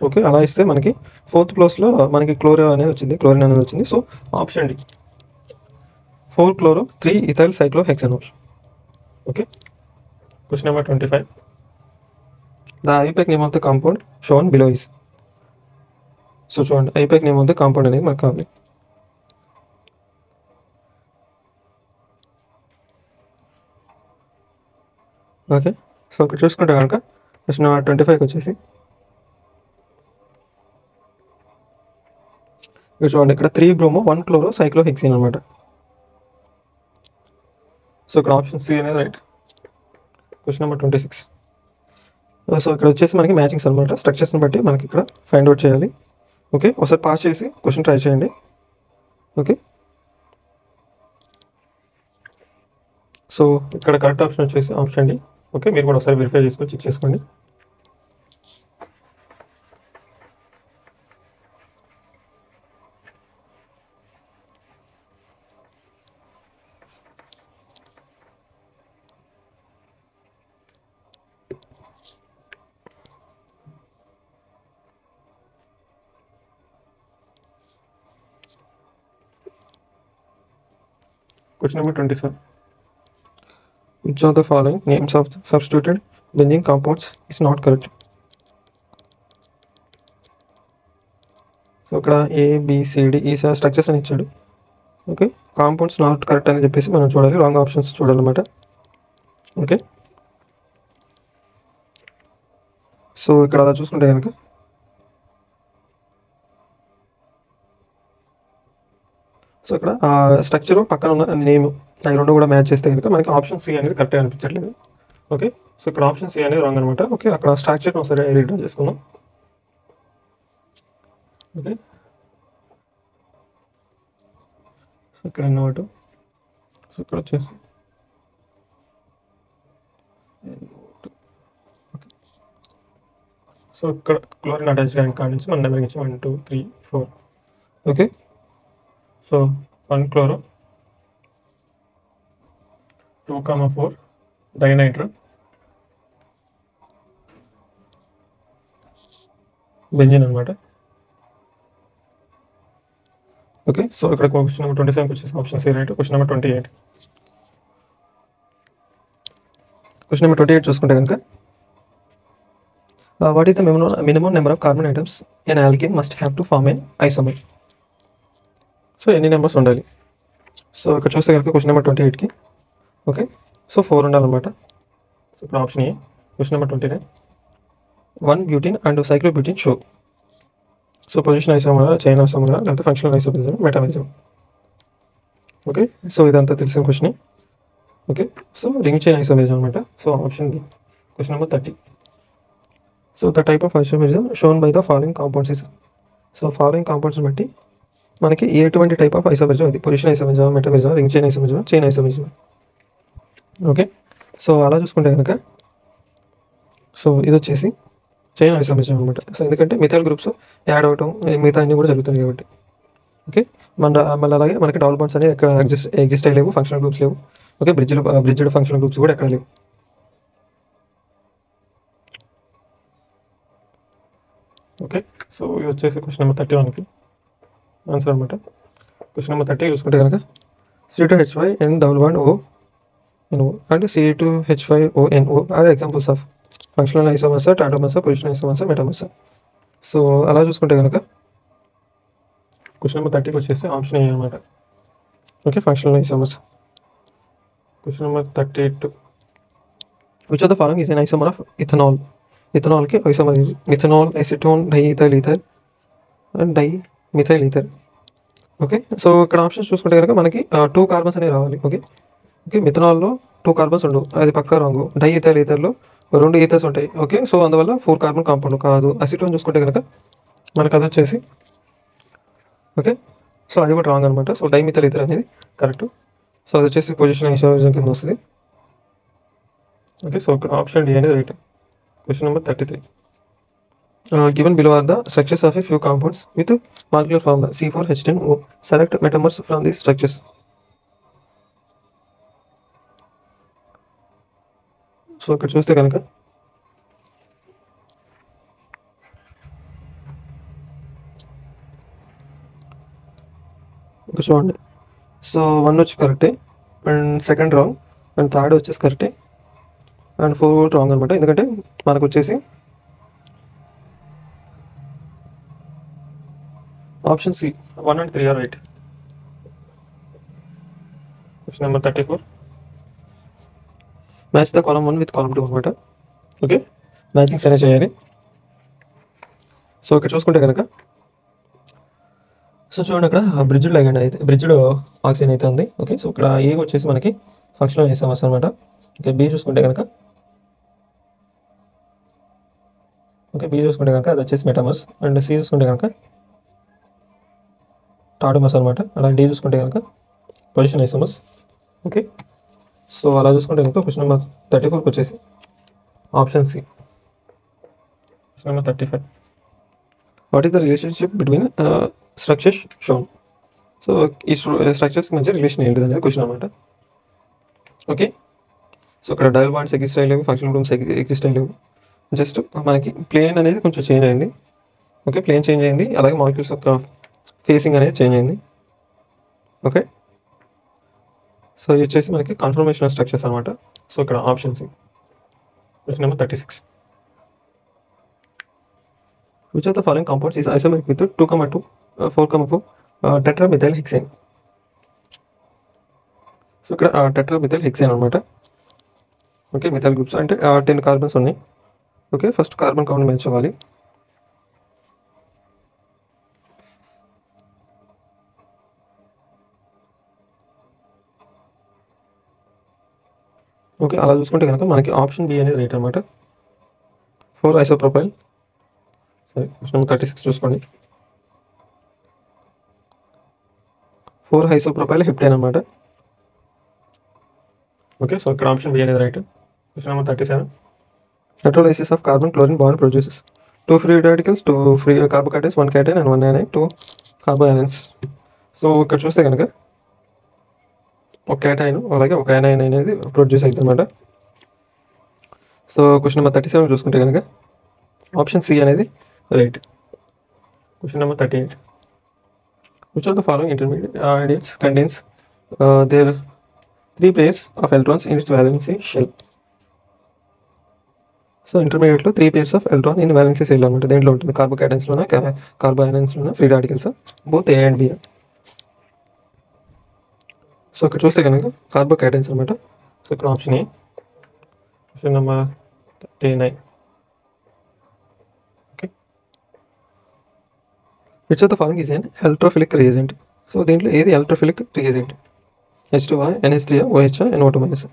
ఓకే, అలా ఇస్తే మనకి 4th ప్లేస్లో మనకి క్లోరిన్ అనేది వచ్చింది. So option D 4 chloro 3 ethyl cyclohexanol. Okay, question number 25. The IUPAC name of the compound shown below is. So చూడండి, IUPAC name of the compound అనేది మనకు కావాలి. ఓకే, సో ఇక్కడ చూసుకుంటే కనుక క్వశ్చన్ నెంబర్ 25కి వచ్చేసి ఇక్కడ చూడండి, ఇక్కడ 3 bromo 1 chloro cyclohexene అనమాట. సో ఇక్కడ ఆప్షన్ సి అనేది రైట్. Question number 26. సో ఇక్కడ వచ్చేసి మనకి మ్యాచింగ్స్ అనమాట. స్ట్రక్చర్స్ని బట్టి మనకి ఇక్కడ ఫైండ్ అవుట్ చేయాలి. ఓకే, ఒకసారి పాస్ చేసి క్వశ్చన్ ట్రై చేయండి. ఓకే, సో ఇక్కడ కరెక్ట్ ఆప్షన్ వచ్చేసి ఆప్షన్ డి. ఓకే, మీరు కూడా ఒకసారి వెరిఫై చేసుకొని చెక్ చేసుకోండి. Question number 27. Which of the following names of substituted benzene compounds is not correct? So ఇక్కడ ABCD ఈ స్ట్రక్చర్స్ అని ఇచ్చాడు. ఓకే, కాంపౌండ్స్ నాట్ కరెక్ట్ అని చెప్పేసి మనం చూడాలి, రాంగ్ ఆప్షన్స్ చూడాలన్నమాట. ఓకే, సో ఇక్కడ అలా చూసుకుంటే కనుక సో ఇక్కడ స్ట్రక్చర్ పక్కన ఉన్న నేమ్ అవి రెండు కూడా మ్యాచ్ చేస్తే కనుక మనకి ఆప్షన్ సి అనేది కరెక్ట్గా అనిపించట్లేదు. ఓకే, సో ఇక్కడ ఆప్షన్ సి అనేది రాంగ్ అనమాట. ఓకే, అక్కడ స్ట్రక్చర్ ఒకసారి రీడ్రా చేసుకుందాం. ఓకే, సో ఇక్కడ అన్నమాట. సో ఇక్కడ వచ్చేసి సో ఇక్కడ క్లోరిన్ అటాచ్ ర్యాంక్ కాడ నుంచి మన నెంబర్ ఇచ్చి 1 2 3 4. Okay, so 1 chloro 2,4 dinitro benzene అనమాట. ఓకే, సో ఇక్కడ క్వశ్చన్ నెంబర్ 27 వచ్చేసి option C right. Question number 28. Question number 28 చూసుకుంటే కనుక what is the minimum number of carbon atoms an alkane must have to form an isomer. So ఎన్ని numbers ఉండాలి? So ఇక్కడ చూస్తే కనుక క్వశ్చన్ నెంబర్ 28కి ఓకే, సో 4 ఉండాలన్నమాట. సో ఇప్పుడు option A. Question number 29. 1 butyne and cyclobutene show. So position ఐసోమరా, chain ఐసోమరా, లేకపోతే functional isomerism, metamerism. Okay, so ఇదంతా తెలిసిన question. Okay, so ring chain isomerism అనమాట. So option B. Question number 30. So the type of isomerism shown by the following compounds is. So following కాంపౌండ్స్ని బట్టి మనకి ఎటువంటి టైప్ ఆఫ్ ఐసోమరిజం ఇది? Position isomerism, metamerism, ring chain isomerism, chain isomerism. Okay, so అలా చూసుకుంటే కనుక so ఇది వచ్చేసి చైన్ ఐసోమరిజం అనమాట. సో ఎందుకంటే మిథైల్ గ్రూప్స్ యాడ్ అవటం మిగతా అన్నీ కూడా జరుగుతుంది కాబట్టి. ఓకే, మళ్ళీ అలాగే మనకి డబుల్ బాండ్స్ అనేవి ఎక్కడ ఎగ్జిస్ట్ అయ్యలేవు, ఫంక్షనల్ గ్రూప్స్ లేవు. ఓకే, బ్రిడ్జ్డ్ ఫంక్షనల్ గ్రూప్స్ కూడా ఎక్కడ లేవు. ఓకే, సో ఇది వచ్చేసి క్వశ్చన్ నెంబర్ 31కి ఆన్సర్ అనమాట. క్వశ్చన్ నెంబర్ 30 చూసుకుంటే కనుక C2H5NO and C2H5ONO are examples of functional isomers, tautomers, positional isomers, metamers. So అలా చూసుకుంటే కనుక క్వశ్చన్ నెంబర్ 30కి వచ్చేసి ఆప్షన్ ఏ అనమాట. Okay, functional isomers. Question number 32. Which of the following is an isomer of ethanol. ఇథనాల్కి isomer ఇది methanol, acetone, diethyl ether and dimethyl ether. Okay, so ఇక్కడ options చూసుకుంటే కనుక మనకి 2 కార్బన్స్ అనేవి రావాలి. ఓకే, మిథనాల్లో 2 కార్బన్స్ ఉండవు, అది పక్కా రాంగు. డైఈథైల్ ఈథర్లో 2 ఈథర్స్ ఉంటాయి. ఓకే. సో అందువల్ల 4 కార్బన్ కాంపౌండ్ కాదు. అసిటోన్ చూసుకుంటే కనుక మనకు అది వచ్చేసి ఓకే. సో అది కూడా రాంగ్ అనమాట. సో డైమిథైల్ ఈథర్ అనేది కరెక్ట్. సో అది వచ్చేసి పొజిషన్ ఐసోమరిజం కింద వస్తుంది. ఓకే. సో ఇక్కడ ఆప్షన్ డి అనేది right. Question number 33. Given below are the structures of a few compounds with molecular formula C4H10O. Select metamers from these structures. So ఇక్కడ చూస్తే కనుక ఇక్కడ చూడండి. సో 1 వచ్చి కరెక్టే, and second wrong, and third వచ్చేసి కరెక్టే, అండ్ 4 కూడా రాంగ్ అనమాట. ఎందుకంటే మనకు వచ్చేసి option C 1 and 3 are right. Question number 34. Match the column 1 with column 2 అనమాట. ఓకే. మ్యాచింగ్స్ అనేవి చేయాలి. సో ఇక్కడ చూసుకుంటే కనుక సో చూడండి, అక్కడ బ్రిడ్జ్డ్ లైగండ్ అయితే బ్రిడ్జ్డ్ ఆక్సిజన్ అయితే ఉంది. ఓకే. సో ఇక్కడ ఏ వచ్చేసి మనకి ఫంక్షనల్ ఐసోమర్స్ అనమాట. ఓకే. బి చూసుకుంటే కనుక అది వచ్చేసి మెటామర్స్, అండ్ సి చూసుకుంటే కనుక టాటమర్స్ అనమాట. అలాగే డి చూసుకుంటే కనుక పొజిషన్ ఐసోమర్స్. ఓకే. సో అలా చూసుకుంటే కనుక క్వశ్చన్ నెంబర్ 34 వచ్చేసి option C. Question number 35. What is the relationship between structures shown? So ఈ స్ట్రక్చర్స్కి మధ్య రిలేషన్ ఏంటిది అనేది క్వశ్చన్ అనమాట. ఓకే. సో ఇక్కడ డబుల్ బాండ్స్ ఎగ్జిస్ట్ అయ్యలేవు, ఫంక్షనల్ గ్రూప్స్ ఎగ్జిస్ట్ అయ్యలేవు. జస్ట్ మనకి ప్లేన్ అనేది కొంచెం చేంజ్ అయింది. ఓకే. ప్లేన్ చేంజ్ అయింది, అలాగే మాలిక్యూల్స్ యొక్క ఫేసింగ్ అనేది చేంజ్ అయింది. ఓకే. సో ఇది వచ్చేసి మనకి కన్ఫర్మేషన్ ఆఫ్ స్ట్రక్చర్స్ అనమాట. సో ఇక్కడ option C. Question number 36. Which of the following compounds is isomeric with 2,2 4,4 tetramethyl hexane? So ఇక్కడ టెట్రామిథైల్ హెక్సేన్ అనమాట. ఓకే. మిథైల్ గ్రూప్స్ అంటే 10 కార్బన్స్ ఉన్నాయి. Okay. First carbon count match అవ్వాలి. ఓకే. అలా చూసుకుంటే కనుక మనకి ఆప్షన్ బి అనేది రైట్ అనమాట. 4 ఐసోప్రొపైల్. సరే. క్వశ్చన్ నెంబర్ 36 చూసుకోండి. 4 ఐసోప్రొపైల్ హెప్టైన్ అనమాట. ఓకే. సో ఇక్కడ ఆప్షన్ బి అనేది right. Question number 37. Electrolysis of carbon chlorine bond produces 2 free radicals, 2 free carbocations, 1 cation and 1 anion, 2 carboanions. So ఇక్కడ చూస్తే కనుక ఒక క్యాటైన్ అలాగే ఒక anion అనేది ప్రొడ్యూస్ అవుతుంది అనమాట. సో క్వశ్చన్ నెంబర్ 37 చూసుకుంటే కనుక ఆప్షన్ సి అనేది right. Question number 38. Which of the following intermediates contains their 3 pairs of electrons in its valency shell? So ఇంటర్మీడియట్లో 3 pairs of electron in valency shell అనమాట. దేంట్లో ఉంటుంది? కార్బోకాటైన్స్లోనే, కార్బోయానైన్స్లోనే, free radicals both A and B. So ఇక్కడ చూస్తే కనుక carbocations అనమాట. సో ఇక్కడ option A. Question number 39. Okay. Which of the following is an electrophilic reagent? So దీంట్లో ఏది electrophilic reagent? H2O, NH3, OH, NO2 minus.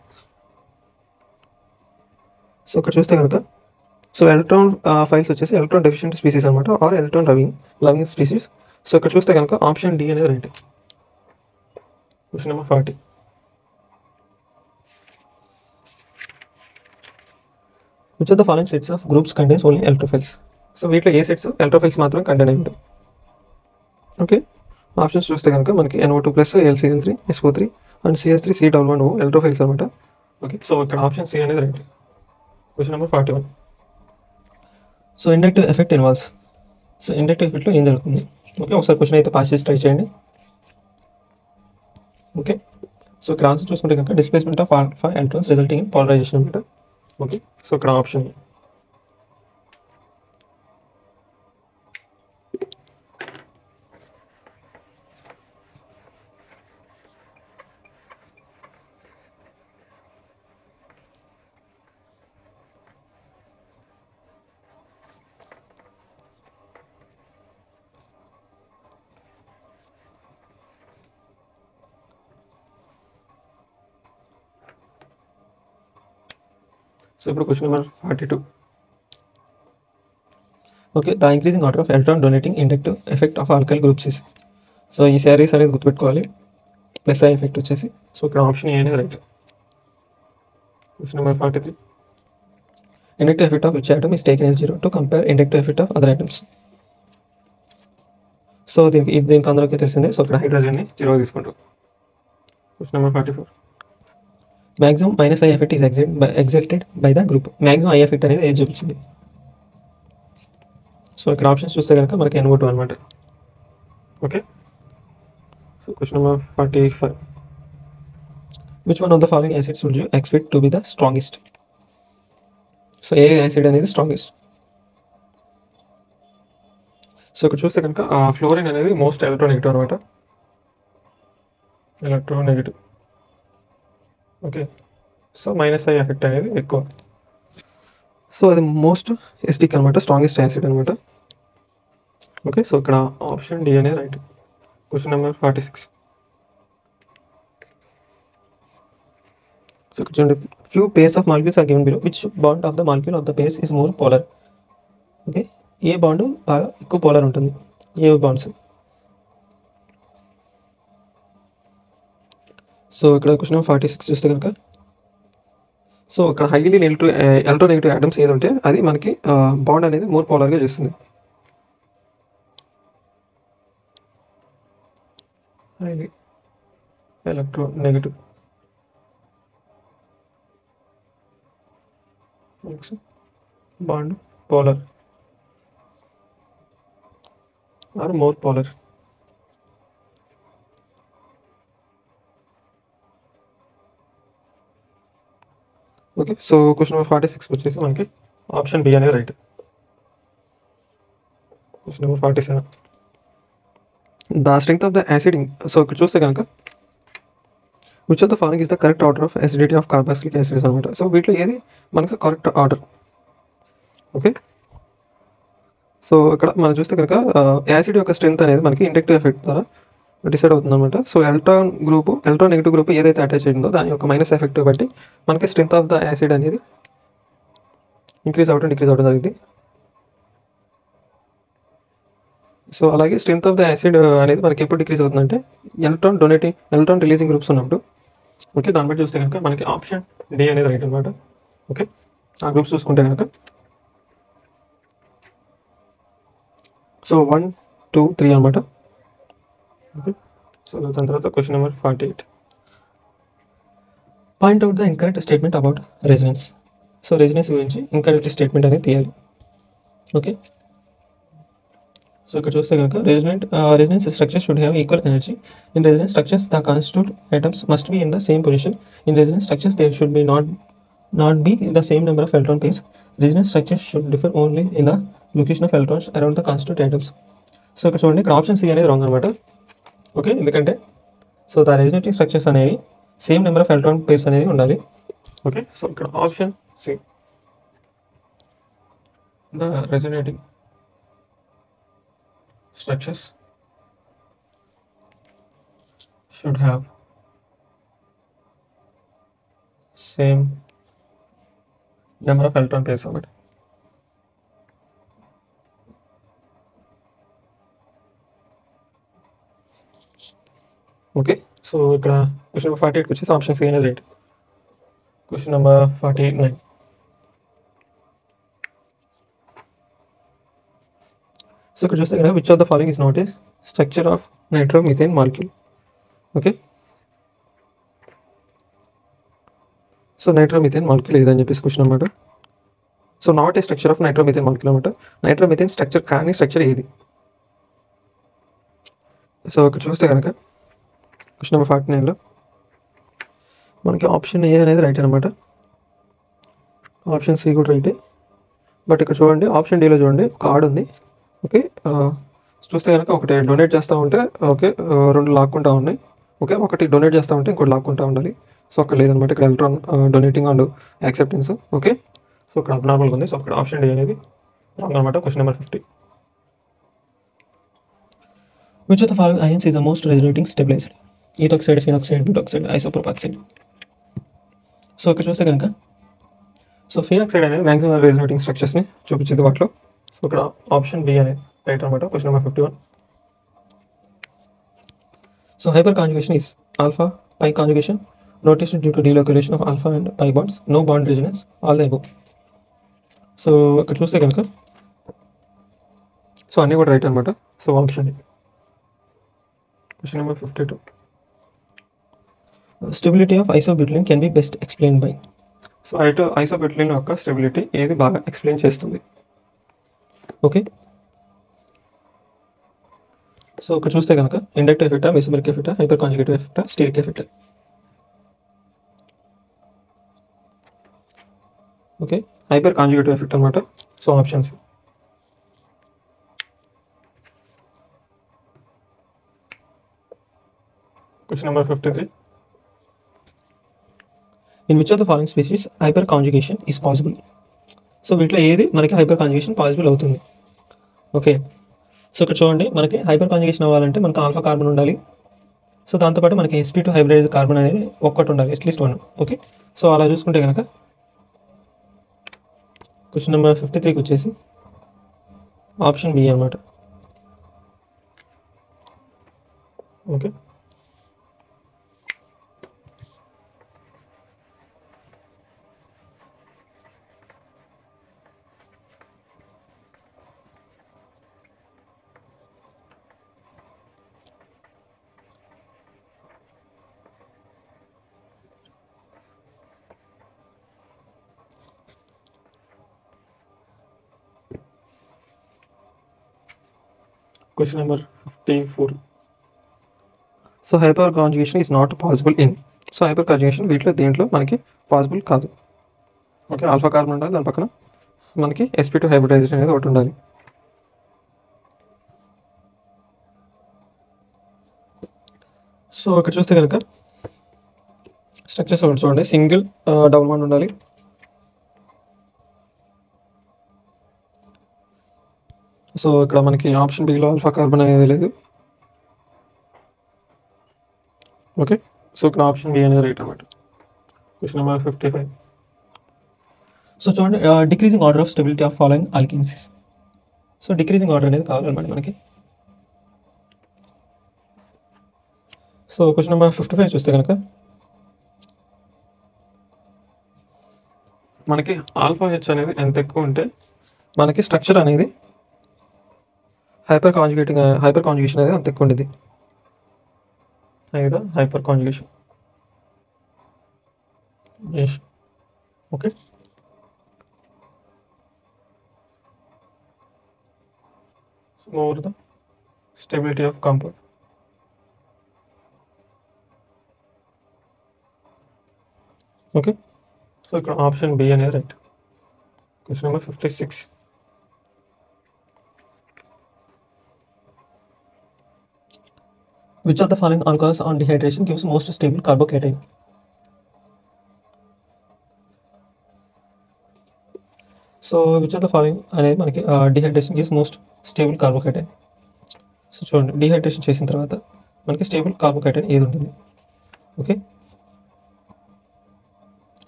So ఇక్కడ చూస్తే కనుక సో ఎలక్ట్రాన్ ఫైల్స్ వచ్చేసి ఎలక్ట్రాన్ డెఫిషియెంట్ స్పీసీస్ అనమాట, or electron loving species. So ఇక్కడ చూస్తే కనుక ఆప్షన్ డి అనేది right. Question number 40. Which of the following sets of groups contains only electrophiles? So వీటిలో ఏ సెట్స్ ఎలక్ట్రోఫైల్స్ మాత్రం కంటైన్ అయి ఉంటాయి? ఓకే. ఆప్షన్స్ చూస్తే కనుక మనకి NO2 plus LCl3 SO3 and CH3C11O electrophiles అనమాట. ఓకే. సో ఇక్కడ ఆప్షన్ సి అనేది right. Question number 41. So inductive effect involves. So inductive ఎఫెక్ట్లో ఏం జరుగుతుంది? ఓకే. ఒకసారి క్వశ్చన్ అయితే పాస్ చేసి ట్రై చేయండి. ఓకే. సో ఇక్కడ ఆన్సర్ చూసుకుంటే కనుక displacement of alpha electrons resulting in polarization అనమాట. ఓకే. సో ఇక్కడ ఆప్షన్ సో ఇప్పుడు question number 42. Okay, the increasing order of electron donating inductive effect of alkyl groups is. So ఈ series అనేది గుర్తుపెట్టుకోవాలి. Plus I effect వచ్చేసి. So ఇక్కడ option A అనేది right. Question number 43. Inductive effect of which atom is taken as 0 to compare inductive effect of other atoms. So దీనికి అందరికీ తెలిసిందే. So ఇక్కడ హైడ్రోజన్ని 0 తీసుకుంటాం. Question number 44. Maximum minus I effect is ఎగ్జల్టెడ్ by the group. Maximum I effect అనేది ఏది చూపించింది. So ఇక్కడ options చూస్తే కనుక మనకి NO2 అనమాట. Okay, so question number 45. Which one of the following acids would you expect to be the strongest. So A acid అనేది strongest. So ఇక్కడ చూస్తే కనుక ఫ్లోరిన్ అనేది మోస్ట్ ఎలక్ట్రోనెగటివ్ అనమాట. Electronegative. Okay, so minus I effect అనేది ఎక్కువ. So అది most acidic అనమాట, స్ట్రాంగెస్ట్ యాసిడ్ అనమాట. ఓకే, సో ఇక్కడ ఆప్షన్ డి అనేది రైట్. Question number 46. సో ఇక్కడ చూడండి, few pairs of molecules are given below. Which bond of the molecule of the pairs is more polar. Okay, A bond బాగా ఎక్కువ polar ఉంటుంది. ఏ bonds. So ఇక్కడ question number 46 చూస్తే కనుక, so ఇక్కడ highly electronegative atoms ఏది ఉంటే అది మనకి బాండ్ అనేది మోర్ పోలర్గా చేస్తుంది. Highly electronegative bond polar are more polar. Okay, so question number 46 వచ్చేసి మనకి ఆప్షన్ బి అనేది right. Question number 47. The strength of the acid. So ఇక్కడ చూస్తే కనుక which of the following is the correct order of acidity of carboxylic acids అనమాట. So వీటిలో ఏది మనకు కరెక్ట్ ఆర్డర్. ఓకే, సో ఇక్కడ మనం చూస్తే కనుక యాసిడ్ యొక్క స్ట్రెంగ్త్ అనేది మనకి ఇండక్టివ్ ఎఫెక్ట్ ద్వారా డిసైడ్ అవుతుంది అనమాట. సో ఎలక్ట్రానెగటివ్ గ్రూప్ ఏదైతే అటాచ్ అయిందో దాని యొక్క మైనస్ ఎఫెక్ట్ బట్టి మనకి స్ట్రెంగ్త్ ఆఫ్ ద యాసిడ్ అనేది ఇంక్రీజ్ అవడం డిక్రీజ్ అవడం జరిగింది. సో అలాగే స్ట్రెంగ్త్ ఆఫ్ ద యాసిడ్ అనేది మనకి ఎప్పుడు డిక్రీజ్ అవుతుందంటే ఎలక్ట్రాన్ రిలీజింగ్ గ్రూప్స్ ఉన్నప్పుడు. ఓకే, దాన్ని బట్టి చూస్తే కనుక మనకి ఆప్షన్ డి అనేది రైట్ అనమాట. ఓకే, ఆ గ్రూప్స్ చూసుకుంటే కనుక సో 1, 2, 3 అనమాట. ఓకే, సో దాని తర్వాత question number 48. Point out the incorrect statement about resonance. So resonance గురించి ఇన్కరెక్ట్ స్టేట్మెంట్ అనేది తీయాలి. ఓకే, సో ఇక్కడ చూస్తే కనుక resonance structure should have equal energy. In resonance structures the constituent atoms must be in the same position. In resonance structures there should be not be the same number of electron pairs. Resonance structures should differ only in the location of electrons around the constituent atoms. So ఇక్కడ చూడండి, ఇక్కడ option C అనేది wrong అనమాట. Okay, ఎందుకంటే so the resonating structures అనేవి same number of electron pairs అనేది ఉండాలి. Okay, so ఇక్కడ option C the resonating structures should have same number of electron pairs అన్నమాట. ఓకే, సో ఇక్కడ క్వశ్చన్ నెంబర్ 48 వచ్చేసి ఆప్షన్ సి అనేది రైట్. Question number 49. సో ఇక్కడ చూస్తే కదా which of the following is not a structure of nitromethane molecule. Okay, so nitromethane molecule ఏదని చెప్పేసి question అనమాట. So not a structure of nitromethane molecule అనమాట. Nitromethane structure కానీ structure ఏది. సో ఇక్కడ చూస్తే కనుక క్వశ్చన్ నెంబర్ 49లో మనకి ఆప్షన్ ఏ అనేది రైట్ అనమాట. ఆప్షన్ సి కూడా రైటే. బట్ ఇక్కడ చూడండి ఆప్షన్ డీలో చూడండి ఒక ఆడ్ ఉంది. ఓకే, చూస్తే కనుక ఒకటి డొనేట్ చేస్తూ ఉంటే ఓకే 2 లాక్కుంటా ఉన్నాయి. ఓకే, ఒకటి డొనేట్ చేస్తూ ఉంటే ఇంకోటి లాక్కుంటా ఉండాలి. సో అక్కడ లేదనమాట, ఇక్కడ electron donating and acceptance. Okay, so ఇక్కడ అబ్నార్మల్గా ఉంది. సో అక్కడ ఆప్షన్ డి అనేది రాంగ్ అనమాట. Question number 50. Which of the following ions is the most resonating stabilized. Ethoxide, phenoxide, butoxide, isopropoxide. So ఇక్కడ చూస్తే కనుక సో ఫీనాక్సైడ్ అనేది మ్యాక్సిమం రెజోనేటింగ్ స్ట్రక్చర్స్ని చూపించింది వాటిలో. సో ఇక్కడ ఆప్షన్ బి అనేది రైట్ అనమాట. Question number 51. So hyperconjugation is alpha pi conjugation notation due to delocalization of alpha and pi bonds, no bond resonance, all the above. So ఇక్కడ చూస్తే కనుక so అన్నీ కూడా రైట్ అనమాట. So option question number 52. Stability of isobutylene can be best explain by. So isobutylene యొక్క stability ఏది బాగా explain చేస్తుంది? ఓకే, సో ఇక్కడ చూస్తే కనుక ఇండక్టివ్ ఎఫెక్టా, మెసోమెరిక్ ఎఫెక్టా, హైపర్ కాంజుగేటివ్ ఎఫెక్టా, స్టీరిక్ ఎఫెక్టా. ఓకే, హైపర్ కాంజుగేటివ్ ఎఫెక్ట్ అనమాట. So options question number 53. In which of the following species hyperconjugation is possible? So వీటిలో ఏది మనకి హైపర్ కాంజుగేషన్ పాసిబుల్ అవుతుంది? ఓకే, సో ఇక్కడ చూడండి, మనకి హైపర్ కాంజుగేషన్ అవ్వాలంటే మనకి ఆల్ఫా కార్బన్ ఉండాలి. సో దాంతోపాటు మనకి sp2 హైబ్రిడైజ్ కార్బన్ అనేది ఒక్కటి ఉండాలి, అట్లీస్ట్ 1. ఓకే, సో అలా చూసుకుంటే కనుక క్వశ్చన్ నెంబర్ 53కి వచ్చేసి ఆప్షన్ బి అనమాట. Okay, question number 54. So hyper conjugation is not possible in. So hyper conjugation దీంట్లో మనకి పాసిబుల్ కాదు. ఓకే, ఆల్ఫా కార్బన్ ఉండాలి, దాని పక్కన మనకి sp2 హైబ్రిడైజ్డ్ అనేది ఒకటి ఉండాలి. సో ఇక్కడ చూస్తే కనుక స్ట్రక్చర్స్ ఒకటి చూడండి, సింగిల్ డబుల్ బాండ్ ఉండాలి. సో ఇక్కడ మనకి ఆప్షన్ బిలో ఆల్ఫా కార్బన్ అనేది లేదు. ఓకే, సో ఇక్కడ ఆప్షన్ బి అనేది రైట్ అన్నమాట. Question number 55. సో చూడండి, decreasing order of stability of following alkynes. So decreasing order అనేది కావాలన్నమాట మనకి. సో క్వశ్చన్ నెంబర్ 55 చూస్తే కనుక మనకి ఆల్ఫా హెచ్ అనేది ఎంత ఎక్కువ ఉంటే మనకి స్ట్రక్చర్ అనేది హైపర్ కాంజుగేషన్ అనేది అంత ఎక్కువ ఉండేది. Hyper conjugation. Okay, over the stability of compound. Okay, so ఇక్కడ ఆప్షన్ బి అనేది right. Question number 56. Which of the following alcohols on dehydration gives most stable carbocation? So which of the following అనేది మనకి dehydration gives most stable carbohydrate. So చూడండి, dehydration చేసిన తర్వాత మనకి stable carbohydrate ఏది ఉంటుంది? ఓకే,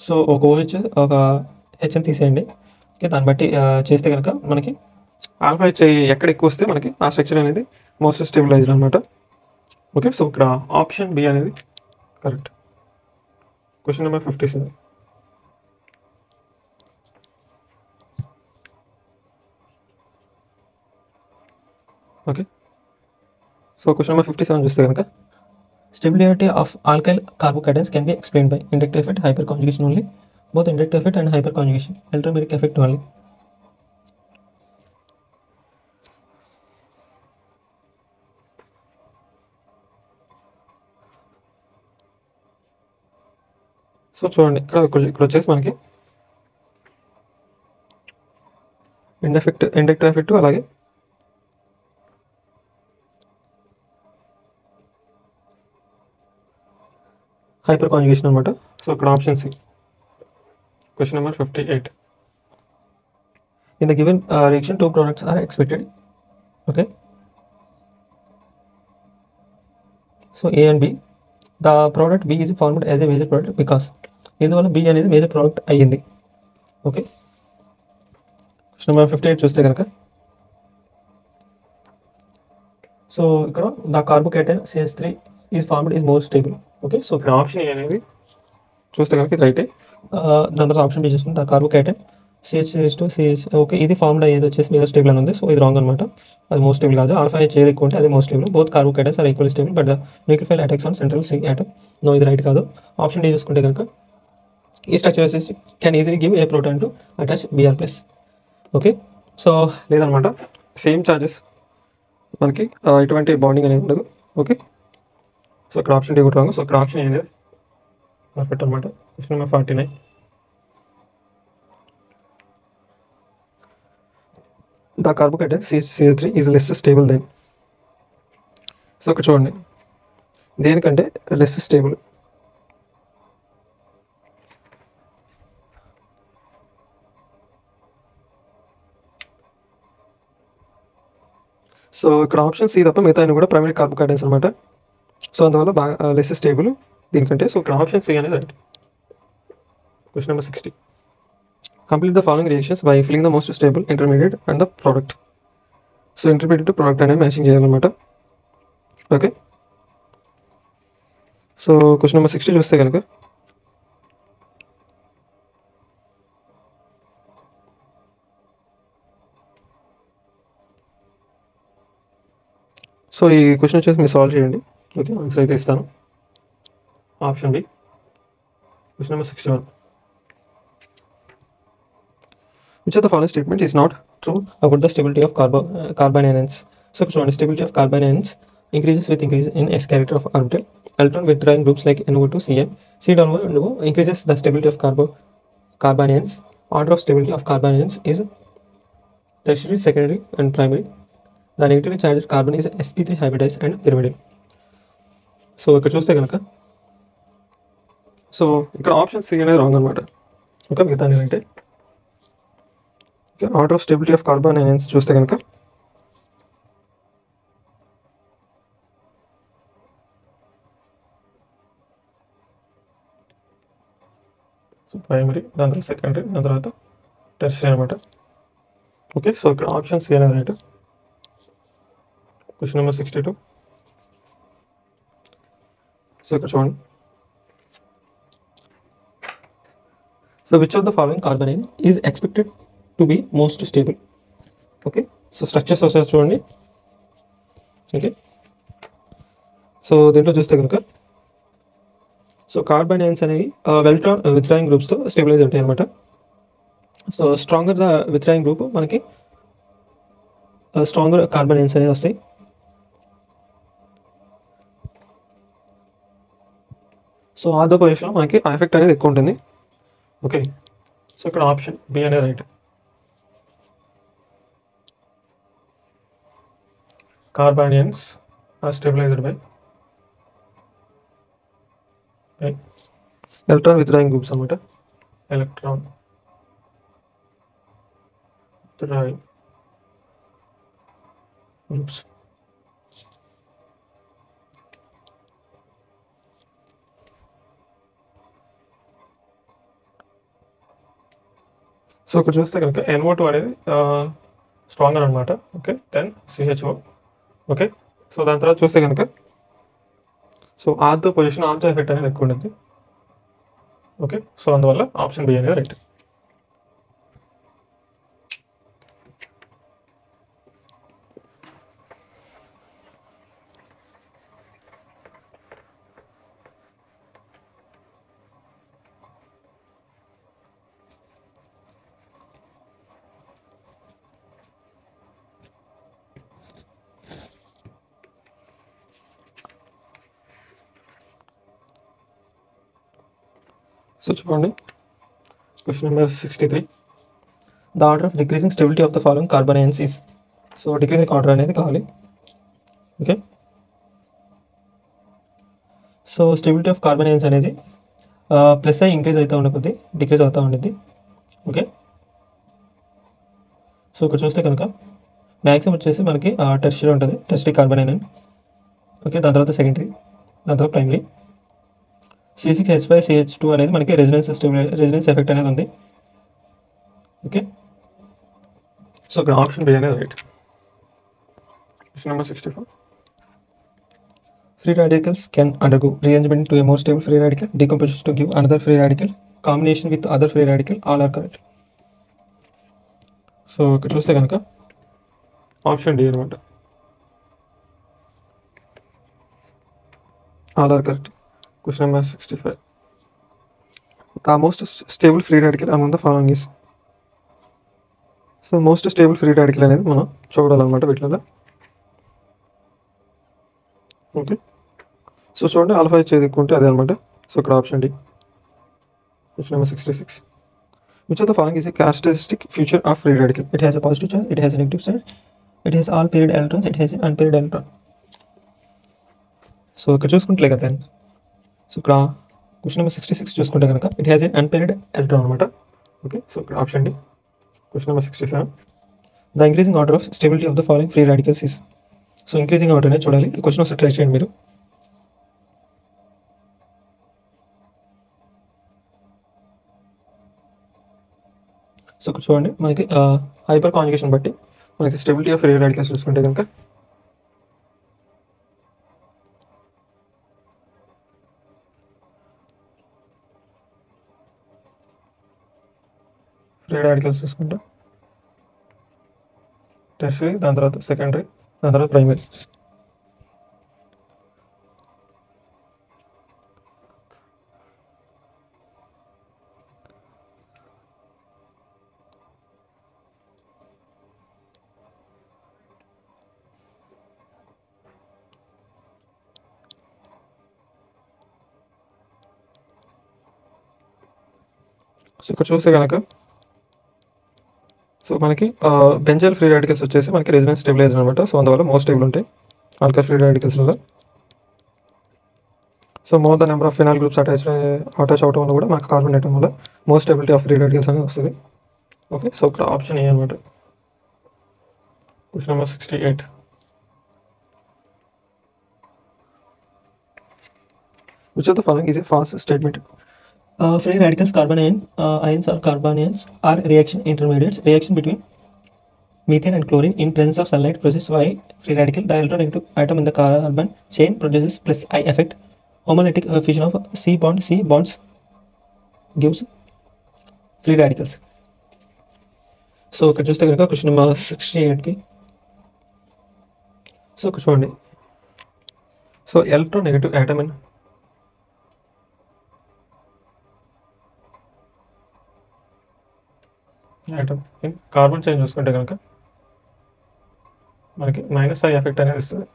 సో ఒక OH ఒక హెచ్ని తీసేయండి. ఓకే, దాన్ని బట్టి చేస్తే కనుక మనకి ఆల్ఫా హెచ్ ఎక్కడ ఎక్కువ వస్తే మనకి ఆ స్ట్రక్చర్ అనేది మోస్ట్ స్టేబులైజ్డ్ అనమాట. ఓకే, సో ఇక్కడ ఆప్షన్ బి అనేది correct. Question number 57. Okay, so question number 57 చూస్తే కనుక stability of alkyl carbocations can be explain by inductive effect, hyperconjugation only, both inductive effect and hyperconjugation, electromeric effect only. So చూడండి, ఇక్కడ వచ్చేసి మనకి inductive effect అలాగే hyperconjugation అనమాట. So ఇక్కడ option C. Question number 58. In the given reaction 2 products are expected. Okay, so A and B. The product B is formed as a major product because ఇందువల్ల B అనేది major product అయ్యింది. Okay, question number 58 చూస్తే కనుక, so ఇక్కడ the carbocation CH3 is formed is more stable. Okay, so ఇక్కడ option A అనేది చూస్తే కనుక ఇది రైటే. దాని తర్వాత ఆప్షన్ బి చూసుకుంటే the carbocation CH2 CH, okay, ఇది ఫార్మ్డ్ అయ్యేది వచ్చేసి మోర్ స్టేబుల్ అని ఉంది. సో ఇది రాంగ్ అనమాట, అది మోర్ స్టేబుల్ కాదు. ఆల్ఫా హెచ్ ఎక్కువ ఉంటే అది more stable. Both carbocations are equal stable but the nucleophile attacks on central C atom. No, ఇది రైట్ కాదు. ఆప్షన్ డి చూసుకుంటే కనుక ఈ స్ట్రక్చర్ వచ్చేసి can easily give a proton to attach Br+. Okay, so లేదనమాట, సేమ్ చార్జెస్ మనకి ఎటువంటి bonding అనేది ఉండదు. ఓకే, సో ఇక్కడ ఆప్షన్ డి కూడా రాంగ్. సో ఇక్కడ ఆప్షన్ అనేది పర్ఫెక్ట్ అనమాట. Question number 49. The carbocation CH3 is less stable then. So ఇక్కడ చూడండి, దేనికంటే లెస్ స్టేబుల్. సో ఇక్కడ ఆప్షన్ సి తప్ప మిగతా కూడా ప్రైమరీ కార్బోకేటైన్స్ అనమాట. సో అందువల్ల బాగా లెస్ స్టేబుల్ దీనికంటే. సో ఇక్కడ ఆప్షన్ సి అనేది right. Question number 60. Complete the following reactions by filling the most stable intermediate and the product. So intermediate to product అనేది మ్యాచింగ్ చేయాలన్నమాట. ఓకే, సో క్వశ్చన్ నెంబర్ 60 చూస్తే కనుక, so ఈ question వచ్చేసి మీరు సాల్వ్ చేయండి. ఓకే, ఆన్సర్ అయితే ఇస్తాను. Option B, question number 61. Which of the following statement is not true about the stability of carbon ions? So stability of carbon ions increases with increase in s character of orbital. Electron withdrawing groups like NO2, Cn, C-NO increases the stability of carbon ions. Order of stability of carbon ions is tertiary, secondary and primary. The negatively charged carbon is sp3 hybridized and pyrimidine. So ఇక్కడ చూస్తే కనుక, so ఇక్కడ option C అనేది wrong అనమాట. Okay, మిగతా అంటే order of stability of carbon ions చూస్తే కనుక, సో ప్రైమరీ, దాని తర్వాత సెకండరీ, దాని తర్వాత టెర్షియరీ అనమాట. ఓకే, సో ఇక్కడ ఆప్షన్ సి అనేది రైట్. Question number 62. సో ఇక్కడ చూడండి, so which of the following carbanion is expected to be most stable. Okay, so structures వస్తే చూడండి. ఓకే, సో దీంట్లో చూస్తే కనుక, సో కార్బన్ అయాన్స్ అనేవి ఎలక్ట్రాన్ విత్డ్రాయింగ్ గ్రూప్స్తో స్టెబిలైజ్ ఉంటాయి అనమాట. So stronger the withdrawing group మనకి స్ట్రాంగర్ కార్బన్ అయాన్స్ అనేవి వస్తాయి. సో ఆదో పొజిషన్లో మనకి ఆ ఎఫెక్ట్ అనేది ఎక్కువ ఉంటుంది. ఓకే, సో ఇక్కడ ఆప్షన్ బి అనేది right. Carbon ions are stabilized by electron withdrawing groups అన్నమాట. Electron withdrawing groups. సో ఇక్కడ చూస్తే కనుక NO2 అనేది స్ట్రాంగర్ అనమాట. Okay, 10 CHO. ఓకే, సో దాని తర్వాత చూస్తే కనుక, సో ఆర్తో పొజిషన్, ఆర్తో ఎఫెక్ట్ అనేది ఎక్కువ ఉంటుంది. ఓకే, సో అందువల్ల ఆప్షన్ బి అనేది రైట్. సో చూడండి, question number 63. The order of decreasing stability of the following carbon ions is. So decreasing order అనేది కావాలి. Okay, so stability of carbon ions అనేది plus అయి ఇంక్రీజ్ అవుతూ ఉండకొద్ది డిక్రీజ్ అవుతూ ఉంటుంది. ఓకే, సో ఇక్కడ చూస్తే కనుక మ్యాక్సిమం వచ్చేసి మనకి టెర్షియరీ ఉంటుంది, టెర్షియరీ కార్బన్ అయాన్. ఓకే, దాని తర్వాత సెకండరీ, దాని తర్వాత ప్రైమరీ. C6H5CH2 అనేది మనకి రెసిడెన్స్ ఎఫెక్ట్ అనేది ఉంది. ఓకే, సో ఇక్కడ ఆప్షన్ బి అనేది right. Question number 64. Free radicals can undergo rearrangement to a more stable free radical, decomposition to give another free radical, combination with other free radical, all are correct. So ఇక్కడ చూస్తే కనుక option D అనమాట, all are correct. Question number 65. The most stable free radical among the following is. So most stable free radical అనేది మనం చూడాలన్నమాట వీటిలో. Okay, so చూడండి alpha ఇచ్చేది ఎక్కువ ఉంటే అదే అనమాట. సో ఇక్కడ option D. Question number 66. Which of the following is a characteristic feature of free radical? It has a positive charge, it has a negative charge, it has all paired electrons, it has an unpaired electron. So ఇక్కడ చూసుకుంటే కదా, so ఇక్కడ question number 66 చూసుకుంటే కనుక it has an unpaired electron అనమాట. Okay, so ఇక్కడ option D. Question number 67. The increasing order of stability of the following free radicals is. So increasing order అనేది చూడాలి. ఈ క్వశ్చన్ ఒకసారి ట్రై చేయండి మీరు. సో ఇక్కడ చూడండి మనకి హైపర్ కాంజుగేషన్ బట్టి మనకి స్టెబిలిటీ ఆఫ్ ఫ్రీ రాడికల్స్ చూసుకుంటే కనుక ఫ్రీ రాడికల్స్ చూసుకుంటే టెర్షరీ, దాని తర్వాత సెకండరీ, దాని తర్వాత ప్రైమరీ. సో ఇక్కడ చూస్తే కనుక సో మనకి బెంజైల్ ఫ్రీ రాడికల్స్ వచ్చేసి మనకి రెసిడెన్స్ స్టెబిలైజర్ అనమాట. సో అందువల్ల మోస్ట్ స్టేబుల్ ఉంటాయి ఆల్కైల్ ఫ్రీ రాడికల్స్లో. So more the number of phenol groups attach అవడం వల్ల కూడా మనకు కార్బన్ ఐటమ్ వల్ల most stability of free radicals అనేది వస్తుంది. ఓకే, సో ఇక్కడ ఆప్షన్ ఏ అనమాట. Question number 68. Which of the following is a false statement? Free radicals, ions or carbanions are reaction intermediates. Reaction between methane and chlorine in presence of sunlight produces Y free radical. The electronegative atom in the carbon chain produces plus I effect. Homolytic fusion of C bonds gives free radicals. So ఇక్కడ చూస్తే కనుక question number 68కి so ఇక్కడ చూడండి. So electronegative atom in item in carbon chain చూసుకుంటే కనుక మనకి minus I effect అనేది ఇస్తుంది.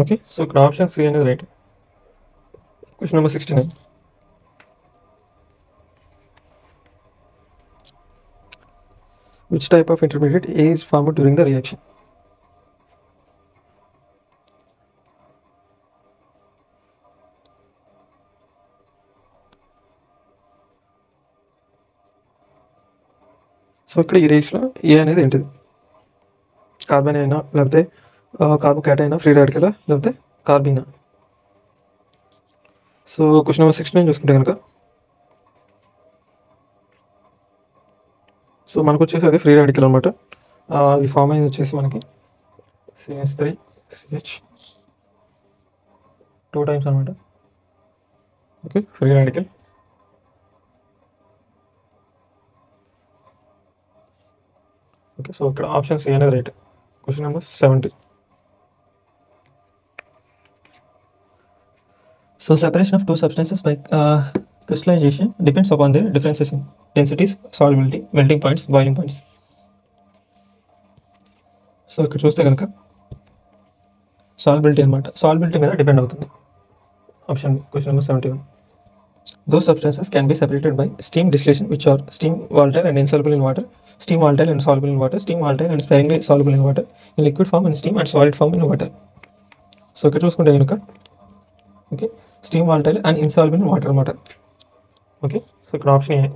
ఓకే, సో ఇక్కడ ఆప్షన్ సి అనేది right. Question number 69. Which type of intermediate A is formed during the reaction? So ఇక్కడ ఈ రేషియోలో ఏ అనేది ఏంటిది? కార్బన్ అయినా లేకపోతే కార్బోకేట్ అయినా ఫ్రీ రాడికల్ లేకపోతే కార్బీనా? సో క్వశ్చన్ నెంబర్ 69 చూసుకుంటే కనుక సో మనకు వచ్చేసి అది ఫ్రీ రాడికల్ అనమాట. అది ఫామ్ అయింది వచ్చేసి మనకి CH3CH 2 టైమ్స్ అనమాట. Okay, free radical. Okay, so ఇక్కడ ఆప్షన్ సి అనేది right. Question number 70. So separation of two substances by crystallization depends upon their differences in densities, solubility, melting points, boiling points. So ఇక్కడ చూస్తే కనుక solubility అనమాట. Solubility మీద depend అవుతుంది. Option B. Question number 71. Those substances can be separated by steam distillation, which are steam volatile and insoluble in water, steam volatile and soluble in water, steam volatile and sparingly soluble in water, in liquid form and steam and solid form in water. So ఇక్కడ చూసుకుంటే కనుక okay, steam volatile and insoluble in water అనమాట. Okay, so ఇక్కడ option A.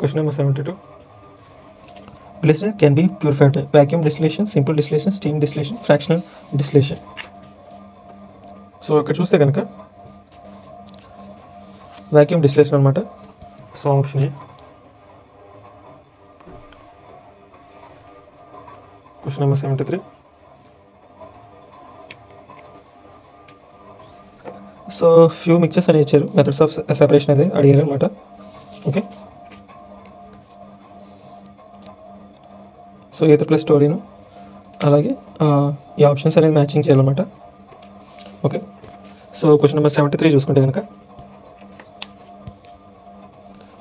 Question number 72. Glycerin can be purified by vacuum distillation, simple distillation, steam distillation, fractional distillation. So ఇక్కడ చూస్తే కనుక vacuum distillation అనమాట. So option A. Question number 73. So few mixtures అని ఇచ్చారు, methods of separation అయితే అడిగారు అనమాట. Okay, so ether plus toluene, అలాగే ఈ ఆప్షన్స్ అనేది మ్యాచింగ్ చేయాలన్నమాట. ఓకే, సో క్వశ్చన్ నెంబర్ 73 చూసుకుంటే కనుక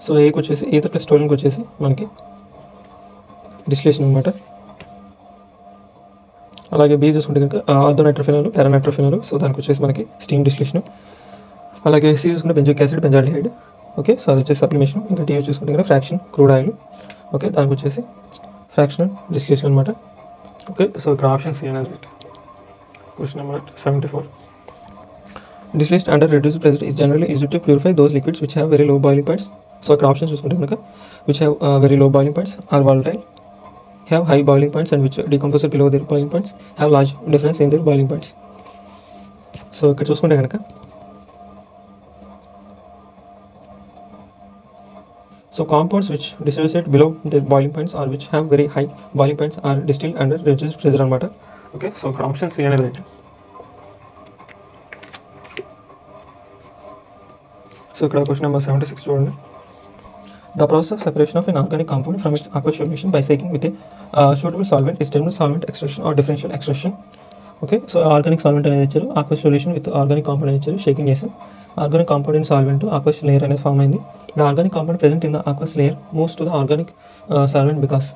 సో ఏకి వచ్చేసి ఈథర్ ప్లస్ టోలిన్కి వచ్చేసి మనకి డిస్టిలేషన్ అనమాట. అలాగే బీ చూసుకుంటే కనుక ఆర్థోనైట్రోఫినాల్, పారానైట్రోఫినాల్, సో దానికి వచ్చేసి మనకి స్టీమ్ డిస్టిలేషన్. అలాగే సి చూసుకుంటే benzoic acid, benzaldehyde. Okay, so అది వచ్చేసి సప్లిమేషన్. ఇంకా టీ చూసుకుంటే కనుక ఫ్రాక్షన్ క్రూడ్ ఆయిల్. ఓకే, దానికి వచ్చేసి ఫ్రాక్షనల్ డిస్టిలేషన్ అనమాట. ఓకే, సో ఇక్కడ ఆప్షన్స్ ఏమైనా. Question number 74. Distillation under reduced pressure is generally used to purify those liquids which have very low boiling points. So ఇక్కడ options చూసుకుంటే కనుక which have very low boiling points, are volatile, have high boiling points and which decompose below their boiling points, have large difference in their boiling points. So ఇక్కడ చూసుకుంటే కనుక so compounds which dissociate below their boiling points or which have very high boiling points are distilled under reduced pressure అనమాట. Okay, so ఇక్కడ options అనేది right. So ఇక్కడ question number 76 చూడండి. The process of separation of an organic compound from its aqueous solution by shaking with a suitable solvent is termed solvent extraction or differential extraction. Okay, so organic solvent అనేది ఇచ్చారు, aqueous solution with organic compound అనేది ఇచ్చారు, shaking చేసాం. Organic compound in solvent aqueous layer అనేది form అయింది. The organic compound present in the aqueous layer moves to the organic solvent because.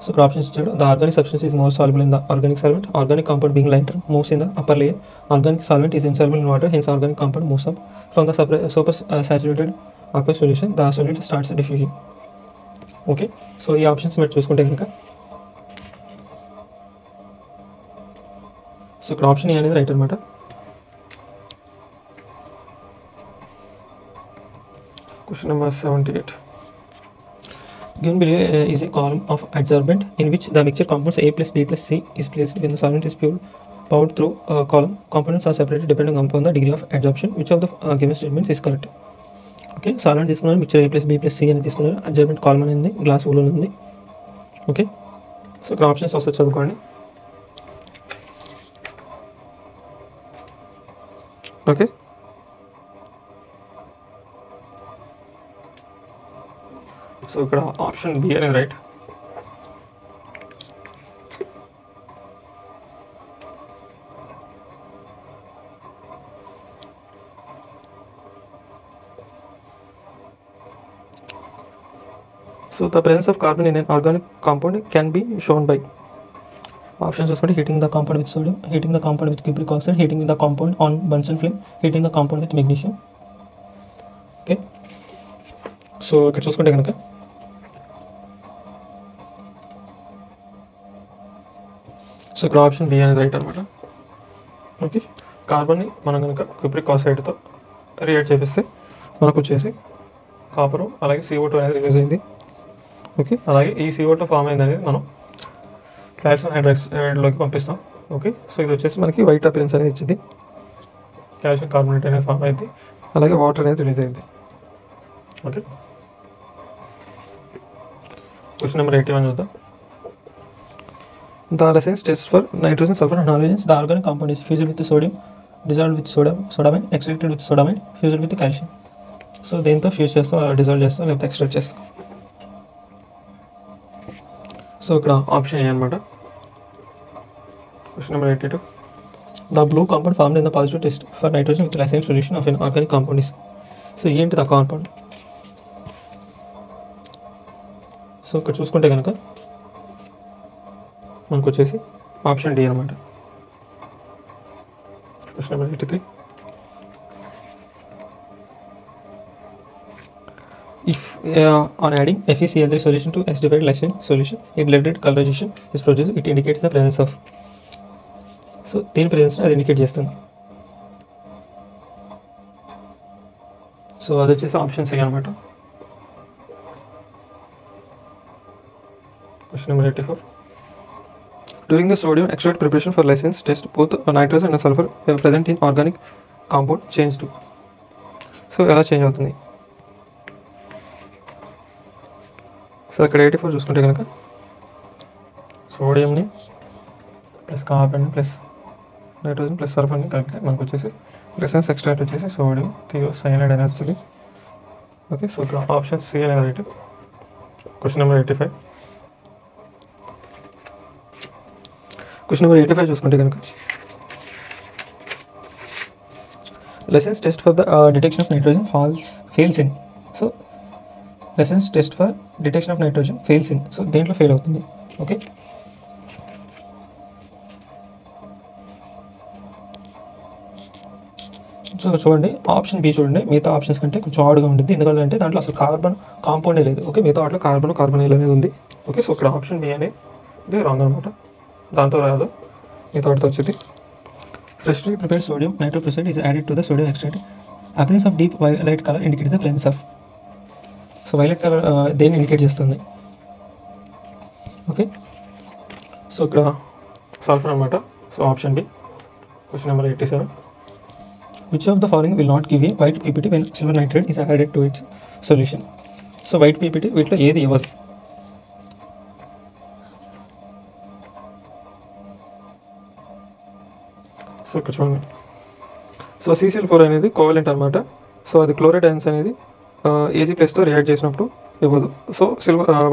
So ఇక్కడ options ఇచ్చాడు. The organic substance is more soluble in the organic solvent. Organic compound being lighter moves in the upper layer. Organic solvent is insoluble in water, hence organic compound moves up from the super saturated aqueous solution. The solute starts diffusion. Okay, so ఈ options మీరు చూసుకుంటే కనుక so ఇక్కడ option A అనేది right అనమాట. Question number 78. Given below is a column of adsorbent in which the mixture compounds A plus B plus C is placed when the solvent is poured through a column. Components are separated depending upon the degree of adsorption. Which of the given statements is correct? Okay, solvent తీసుకున్నారు, mixture A plus B plus C అని తీసుకున్నారు, adsorbent column అని ఉంది, glass wool ఉంది. Okay, so ఇక్కడ options వస్తే చదువుకోండి. Okay, so ఇక్కడ ఆప్షన్ బి అనేది right. So the presence of carbon in an organic compound can be shown by options చూసుకుంటే heating the compound with sodium, heating the compound with cupric oxide, heating the compound on Bunsen flame, heating the compound with magnesium. Okay, so ఇక్కడ చూసుకుంటే కనుక so ఇక్కడ option B అనేది right అనమాట. Okay, కార్బన్ని మనం కనుక cupric ఆక్సైడ్తో react చేపిస్తే మనకు వచ్చేసి కాపరు అలాగే CO2 అనేది రిలీజ్ అయింది. ఓకే, అలాగే ఈ CO2 ఫామ్ అయింది అనేది మనం కాల్షియం హైడ్రాక్సైడ్లోకి పంపిస్తాం. ఓకే, సో ఇది వచ్చేసి మనకి వైట్ అపిరెన్స్ అనేది ఇచ్చింది, కాల్షియం కార్బోనేట్ అనేది ఫామ్ అయింది, అలాగే వాటర్ అనేది రిలీజ్ అయింది. ఓకే, క్వశ్చన్ నెంబర్ 81 చూద్దాం. The Lessons test for nitrogen, sulfur and halogens. The organic compound is fused with sodium, dissolved with sodamine, extracted with sodamine, fused with calcium. So దేంతో fuse చేస్తాం, dissolve చేస్తాం, లేకపోతే extract చేస్తాం. So ఇక్కడ option A అనమాట. Question number 82. The blue compound formed in the positive test for nitrogen with Lessons solution of an organic compound is. So ఏంటి the compound? So ఇక్కడ చూసుకుంటే కనుక మనకు వచ్చేసి ఆప్షన్ డి అనమాట. Question number 83. If on adding FeCl3 solution to acidified Lessons solution, a blended colorization is produced. It indicates the presence of. So దీని presence అది indicate చేస్తుంది. సో అది వచ్చేసి ఆప్షన్ సి అనమాట. Question number 84. During the sodium extract preparation for license test, both nitrogen and sulfur present in organic compound change to. So ఎలా change అవుతుంది? So ఇక్కడ 84 చూసుకుంటే కనుక సోడియంని plus carbon plus nitrogen plus సల్ఫర్ని కలిపితే మనకు వచ్చేసి లైసెన్స్ ఎక్స్ట్రాక్ట్ వచ్చేసి సోడియం థియోసైనైడ్ అనేది వస్తుంది. ఓకే, సో ఇక్కడ ఆప్షన్ సి అనేది right. Question number 85. Question number 85 చూసుకుంటే కనుక Lassaigne's test for the detection of nitrogen fails in. So Lassaigne's test for detection of nitrogen fails in. So దేంట్లో fail అవుతుంది? Okay, so చూడండి option B చూడండి, మిగతా options కంటే కొంచెం హార్డ్గా ఉంటుంది. ఎందుకంటే దాంట్లో అసలు కార్బన్ కాంపౌండే లేదు. ఓకే, మిగతా వాటిలో కార్బనైల్ అనేది ఉంది. ఓకే, సో ఇక్కడ ఆప్షన్ బి అనేది రాంగ్ అనమాట, దాంతో రాదు, మిగతా వాటితో వచ్చింది. Freshly prepared sodium nitrochloride is added to the sodium extract. Appearance of deep violet colour indicates the presence of. So violet colour దేన్ని ఇండికేట్ చేస్తుంది? ఓకే, సో ఇక్కడ సల్ఫర్ అనమాట. So option B. Question number 87. Which of the following will not give a white PPT when silver nitrate is added to its solution? So white PPT వీటిలో ఏది ఇవ్వదు? So ఇక్కడ చూడండి, so CCl4 అనేది covalent అనమాట. So అది chloride ions అనేది Ag+తో react చేసినప్పుడు ఇవ్వదు. సో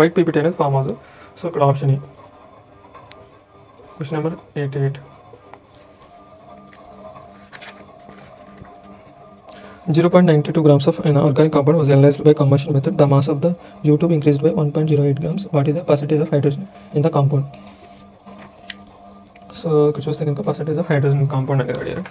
వైట్ PPT అనేది ఫామ్ అవ్వదు. సో ఇక్కడ option A. Question number 88. 0.92 grams of an organic compound was analyzed by combustion method. The mass of the U2 increased by 1.08 grams. What is the percentage of hydrogen in the compound? So ఇక్కడ చూస్తే కనుక percentage of hydrogen compound అనేది అడిగారు.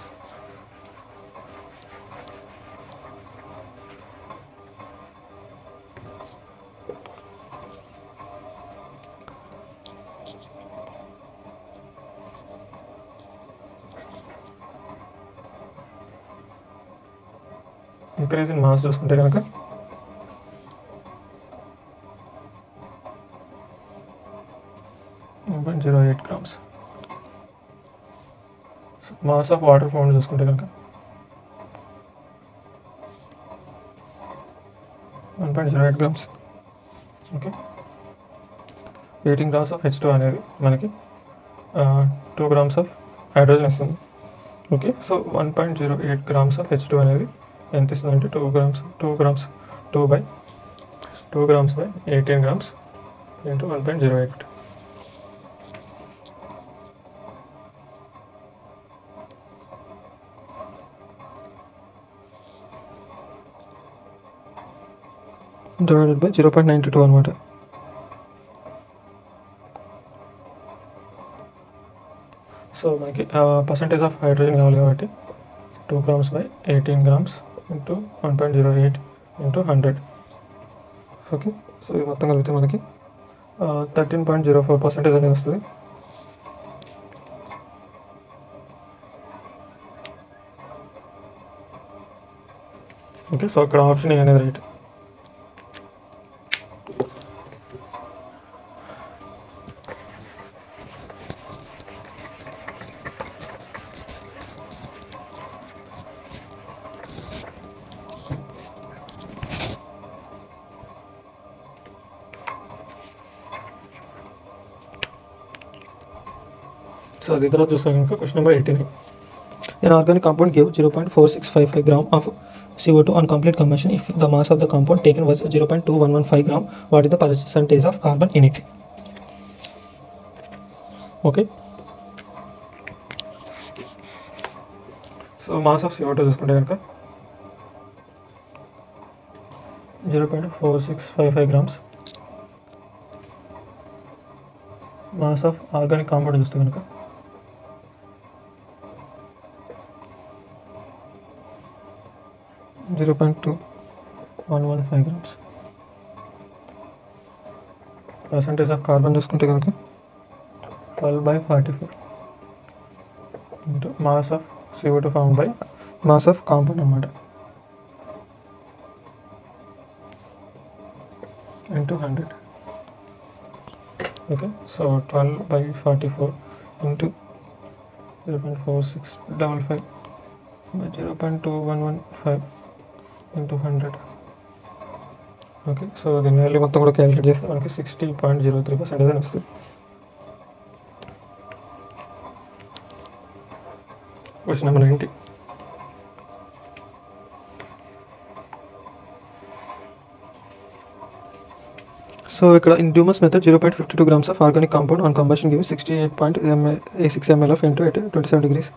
Increase in mass చూసుకుంటే కనుక .08 grams. Mass of water found చూసుకుంటే కనుక 1.08 grams. Okay, 18 grams of H2 అనేది మనకి 2 grams ఆఫ్ హైడ్రోజన్ ఇస్తుంది. Okay, so 1.08 grams of H2 అనేది ఎంత ఇస్తుంది అంటే 2 grams 2 by 18 grams into 1.08. divided by 0.92 అనమాట. సో మనకి పర్సంటేజ్ ఆఫ్ హైడ్రోజన్ కావాలి కాబట్టి 2 grams by 18 grams into 1.08 into 100. Okay, so ఇది మొత్తం కలిపితే మనకి 13.04% అనేది వస్తుంది. ఓకే, సో ఇక్కడ ఆప్షన్ ఏ అనేది రైట్. సో అది తర్వాత చూస్తాం కనుక question number 89. An organic compound gave 0.4655 gram of CO2 on complete combustion if the mass of the compound taken was 0.2115 gram. What is the percentage of carbon in it? Okay, so mass of CO2 చూసుకుంటే కనుక 0.4655 grams. Mass of organic compound చూస్తే కనుక 0.2115 grams. Percentage of carbon చూసుకుంటే కనుక 12/44 into mass of CO2 found by mass of compound అన్నమాట. into 100. Okay, so 12/44 into 0.4655 by 0.2115 into 100. Okay, so దీని value మొత్తం కూడా క్యాలిక్యులేట్ చేస్తే మనకి 60.03% అని వస్తుంది. Question number 90. సో ఇక్కడ in డ్యూమస్ method 0.52 grams of organic compound on combustion gives 68.6 ml of into at 27 degrees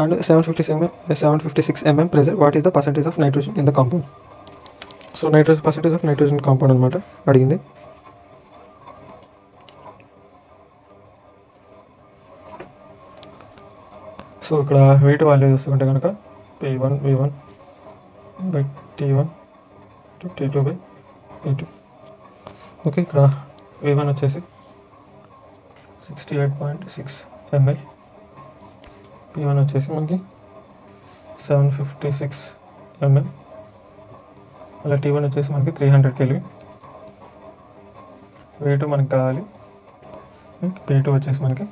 and 756 mm pressure. What is the percentage of nitrogen in the compound? So percentage of nitrogen compound అనమాట అడిగింది. So ఇక్కడ wait value చూసుకుంటే కనుక P1V1/T1 T2/P2. Okay, ఇక్కడ V1 వచ్చేసి 68.6 ml, P1 వచ్చేసి మనకి 756 ml, అలా T1 వచ్చేసి మనకి 300 Kelvin. V2 మనకి కావాలి, P2 వచ్చేసి మనకి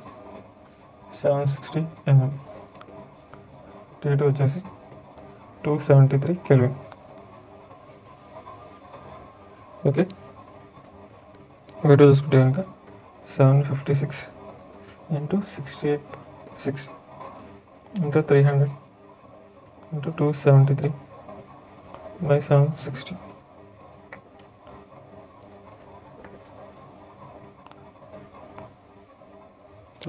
760 ml, T2 వచ్చేసి 273 Kelvin. ఓకే, వీడియో చూసుకుంటే కనుక 756 into 68.6 into 300 into 273 by 760.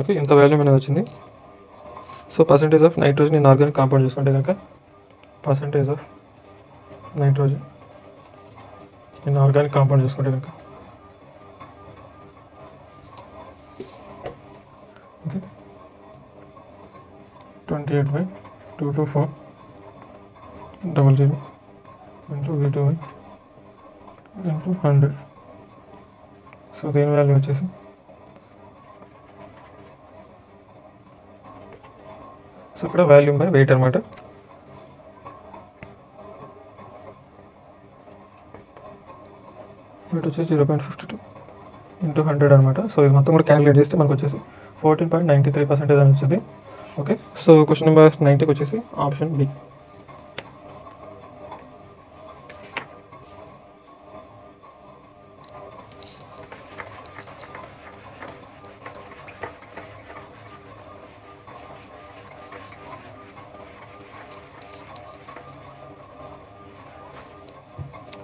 Okay, ఇంత వాల్యూ అనేది వచ్చింది. So percentage of nitrogen in organic compound చూసుకుంటే కనుక percentage of nitrogen in organic compound చూసుకుంటే కనుక 28/22400 into V2 into 100. సో దీని వాల్యూ వచ్చేసి సో ఇక్కడ వాల్యూమ్ బై వెయిట్ అనమాట. వెయిట్ వచ్చేసి 0.52 into 100 అనమాట. సో ఇది మొత్తం కూడా క్యాలిక్యులేట్ చేస్తే మనకు వచ్చేసి 14.93% అని వచ్చింది. ఓకే, సో క్వశ్చన్ నెంబర్ 90కి వచ్చేసి ఆప్షన్ బి.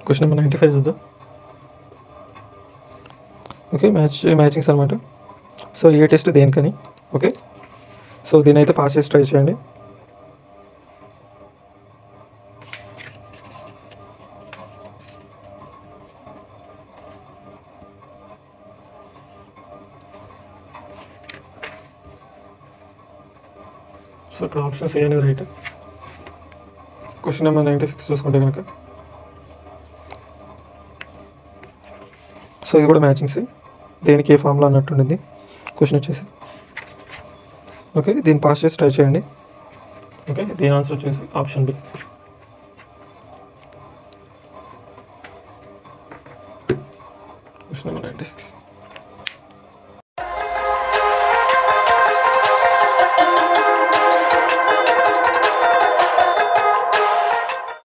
క్వశ్చన్ నెంబర్ 95 చూద్దాం. ఓకే, మ్యాచింగ్స్ అనమాట. సో ఏ టెస్ట్ దేనికని. ఓకే, సో దీని అయితే పాస్ చేసి ట్రై చేయండి. సో ఇక్కడ ఆప్షన్స్ ఏ అనేది రైట్. క్వశ్చన్ నెంబర్ 96 చూసుకుంటే కనుక సో ఇది కూడా మ్యాచింగ్స్, దేనికి ఏ ఫార్ములా అన్నట్టుండింది క్వశ్చన్ వచ్చేసి. ఓకే, దీన్ని పాస్ చేసి ట్రై చేయండి. ఓకే, దీని ఆన్సర్ వచ్చేసి ఆప్షన్ బి. Question number 96.